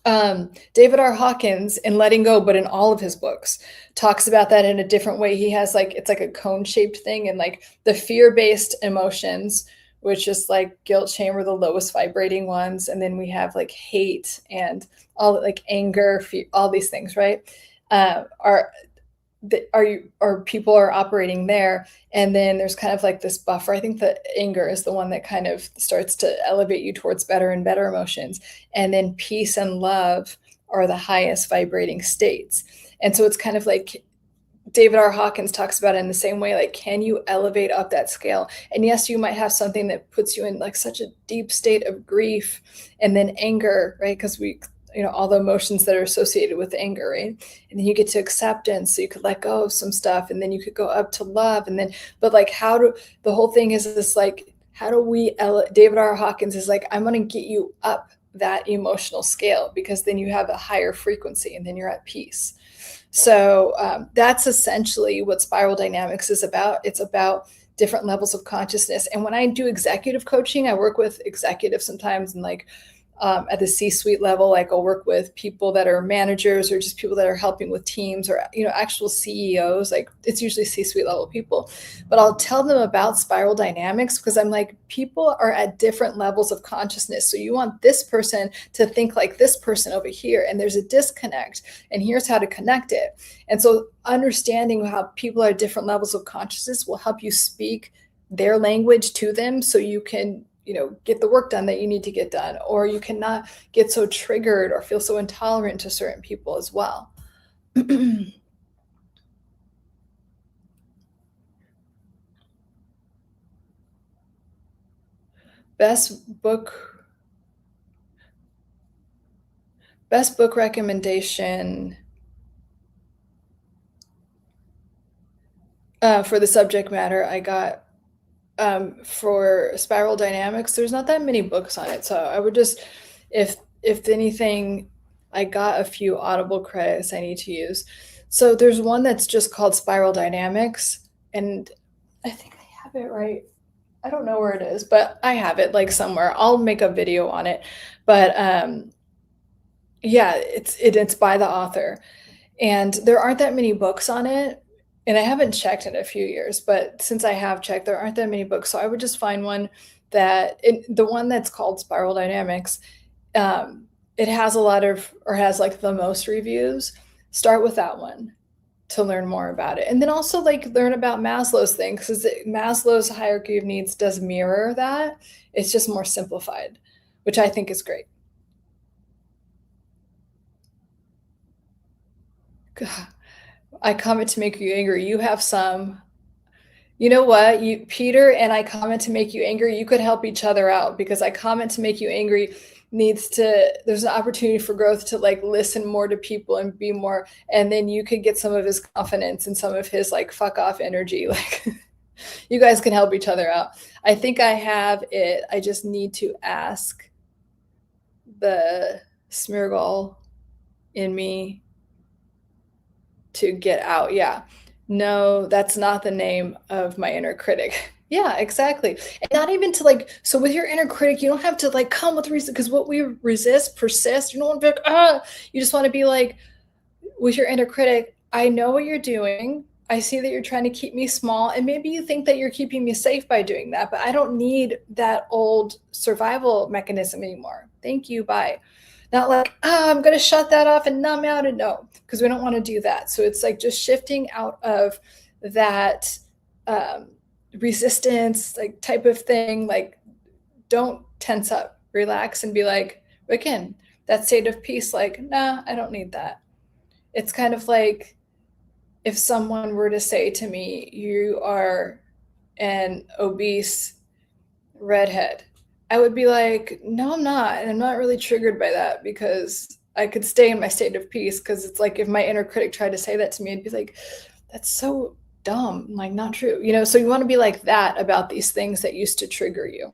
David R. Hawkins in Letting Go, but in all of his books, talks about that in a different way. He has like it's like a cone-shaped thing, and like the fear-based emotions, which is like guilt, shame, are the lowest vibrating ones, and then we have like hate and all like anger, fear, all these things, right? Are are people are operating there, and then there's kind of like this buffer. I think that anger is the one that kind of starts to elevate you towards better and better emotions, and then peace and love are the highest vibrating states. And so it's kind of like David R. Hawkins talks about it in the same way, like, can you elevate up that scale? And yes, you might have something that puts you in like such a deep state of grief, and then anger, right? Because we, all the emotions that are associated with anger, right? And then you get to acceptance, so you could let go of some stuff, and then you could go up to love, and then, but like, the whole thing is this like, how do we, David R. Hawkins is like, I'm going to get you up that emotional scale, because then you have a higher frequency, and then you're at peace. So that's essentially what spiral dynamics is about. It's about different levels of consciousness. And when I do executive coaching, I work with executives sometimes, and like at the C-suite level, like I'll work with people that are managers, or just people that are helping with teams, or actual CEOs. Like it's usually C-suite level people, but I'll tell them about spiral dynamics, because I'm like, people are at different levels of consciousness. So you want this person to think like this person over here, and there's a disconnect, and here's how to connect it. And so understanding how people are at different levels of consciousness will help you speak their language to them, so you can get the work done that you need to get done, or you cannot get so triggered or feel so intolerant to certain people as well. best book best book recommendation for the subject matter I got, for spiral dynamics, there's not that many books on it, so I would just, if anything, I got a few Audible credits I need to use. So there's one that's just called Spiral Dynamics, and I think I have it right. I don't know where it is, but I have it like somewhere. I'll make a video on it. But yeah, it's by the author, and there aren't that many books on it. And I haven't checked in a few years, but since I have checked, there aren't that many books. So I would just find one the one that's called Spiral Dynamics. It has a lot of, or has like the most reviews. Start with that one to learn more about it. And then also like learn about Maslow's thing, because Maslow's hierarchy of needs does mirror that. It's just more simplified, which I think is great. I comment to make you angry. You have some. You know what? You Peter and I comment to make you angry. You could help each other out, because I comment to make you angry needs to, there's an opportunity for growth to like listen more to people and be more, and then you could get some of his confidence and some of his like fuck off energy. Like you guys can help each other out. I think I have it. I just need to ask the Smeargle in me to get out. Yeah. No, that's not the name of my inner critic. Yeah, exactly. And not even to like, so with your inner critic, you don't have to like come with reason, because what we resist persists. You don't want to be like, you just want to be like, with your inner critic, I know what you're doing. I see that you're trying to keep me small, and maybe you think that you're keeping me safe by doing that, but I don't need that old survival mechanism anymore. Thank you. Bye. Not like, I'm going to shut that off and numb out, and no, because we don't want to do that. So it's like just shifting out of that resistance, like type of thing. Like, don't tense up, relax, and be like, again, that state of peace, like, nah, I don't need that. It's kind of like if someone were to say to me, you are an obese redhead, I would be like, no, I'm not. And I'm not really triggered by that, because I could stay in my state of peace. Because it's like if my inner critic tried to say that to me, I'd be like, that's so dumb, like not true. So you want to be like that about these things that used to trigger you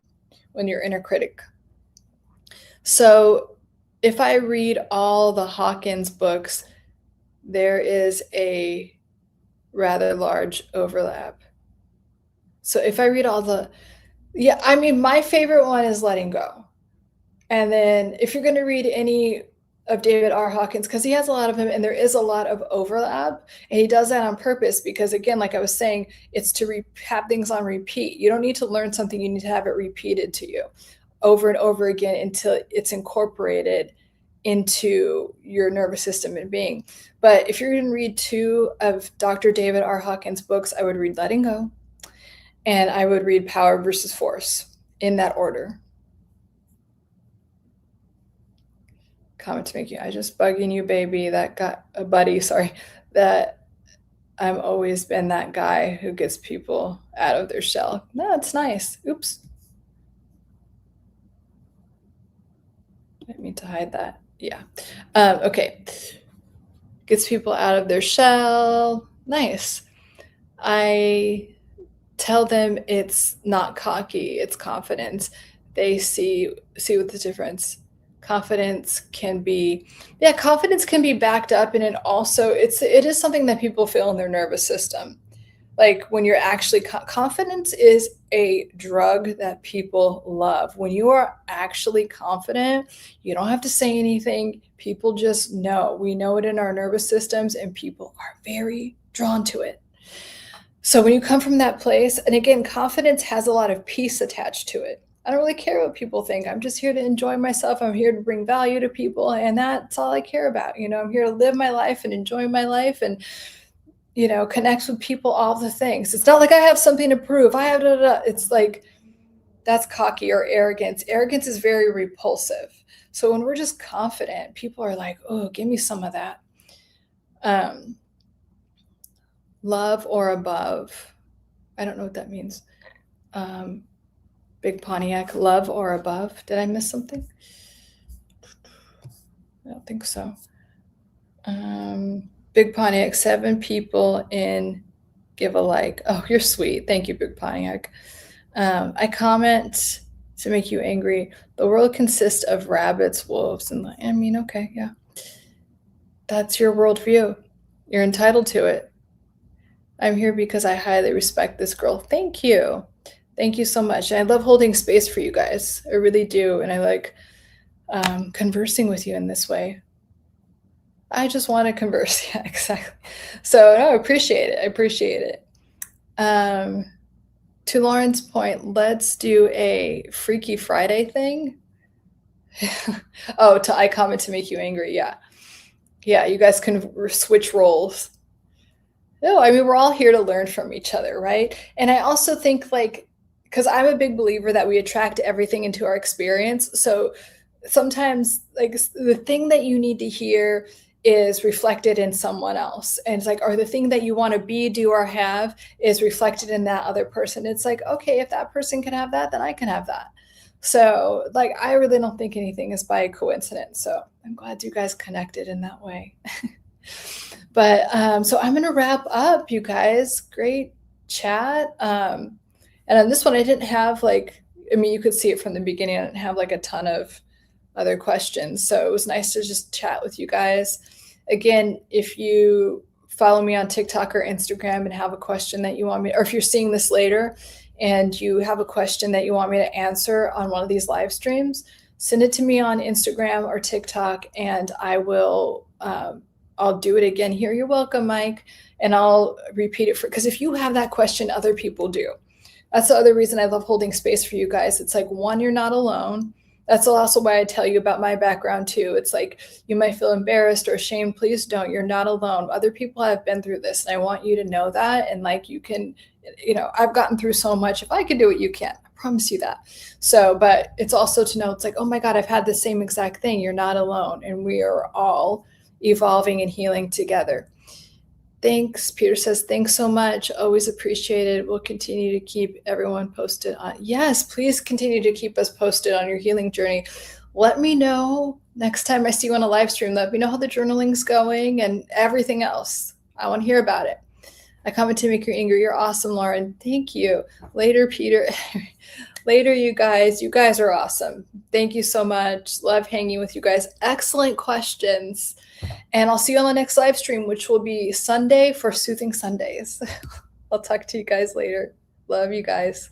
when your inner critic. So if I read all the Hawkins books, there is a rather large overlap. So if I read all yeah, I mean, my favorite one is Letting Go. And then if you're going to read any of David R. Hawkins because he has a lot of them and there is a lot of overlap. And he does that on purpose because, again, like I was saying, it's to have things on repeat. You don't need to learn something, you need to have it repeated to you over and over again until it's incorporated into your nervous system and being. But if you're going to read 2 of Dr. David R. Hawkins' books, I would read Letting Go and I would read Power versus Force in that order. Comment to make you, I just bugging you, baby. That got a buddy, sorry. That I've always been that guy who gets people out of their shell. No, it's nice. Oops. I didn't mean to hide that. Yeah. Okay. Gets people out of their shell. Nice. I tell them it's not cocky, it's confidence. They see what the difference. Confidence can be backed up, and it is something that people feel in their nervous system. Like when you're actually confidence is a drug that people love. When you are actually confident, you don't have to say anything. People just know. We know it in our nervous systems, and people are very drawn to it. So when you come from that place, and again, confidence has a lot of peace attached to it. I don't really care what people think. I'm just here to enjoy myself. I'm here to bring value to people, and that's all I care about. I'm here to live my life and enjoy my life and, connect with people, all the things. It's not like I have something to prove. I have It's like that's cocky or arrogance. Arrogance is very repulsive. So when we're just confident, people are like, oh, give me some of that. Love or above. I don't know what that means. Big Pontiac, love or above. Did I miss something? I don't think so. Big Pontiac, 7 people in, give a like. Oh, you're sweet. Thank you, Big Pontiac. I comment to make you angry. The world consists of rabbits, wolves, and okay, yeah. That's your worldview. You're entitled to it. I'm here because I highly respect this girl. Thank you. Thank you so much. And I love holding space for you guys. I really do. And I like conversing with you in this way. I just want to converse. Yeah, exactly. So no, I appreciate it. I appreciate it. To Lauren's point, let's do a Freaky Friday thing. Oh, I comment to make you angry. Yeah. Yeah, you guys can switch roles. No, I mean, we're all here to learn from each other, right? And I also think because I'm a big believer that we attract everything into our experience. So sometimes the thing that you need to hear is reflected in someone else. And it's like, or the thing that you want to be, do, or have is reflected in that other person. It's like, okay, if that person can have that, then I can have that. So I really don't think anything is by coincidence. So I'm glad you guys connected in that way. But so I'm going to wrap up, you guys. Great chat. And on this one, I didn't have you could see it from the beginning. I didn't have a ton of other questions. So it was nice to just chat with you guys. Again, if you follow me on TikTok or Instagram and have a question that you want me, or if you're seeing this later and you have a question that you want me to answer on one of these live streams, send it to me on Instagram or TikTok, and I will, I'll do it again here. You're welcome, Mike. And I'll repeat it because if you have that question, other people do. That's the other reason I love holding space for you guys. It's one, you're not alone. That's also why I tell you about my background too. It's you might feel embarrassed or ashamed. Please don't. You're not alone. Other people have been through this, and I want you to know that. And you can, I've gotten through so much. If I can do it, you can. I promise you that. So, but it's also to know, it's oh my God, I've had the same exact thing. You're not alone. And we are all evolving and healing together. Thanks. Peter says, thanks so much. Always appreciated. We'll continue to keep everyone posted on. Yes, please continue to keep us posted on your healing journey. Let me know next time I see you on a live stream. Let me know how the journaling's going and everything else. I want to hear about it. I comment to make you angry. You're awesome, Lauren. Thank you. Later, Peter. Later, you guys. You guys are awesome. Thank you so much. Love hanging with you guys. Excellent questions. And I'll see you on the next live stream, which will be Sunday for Soothing Sundays. I'll talk to you guys later. Love you guys.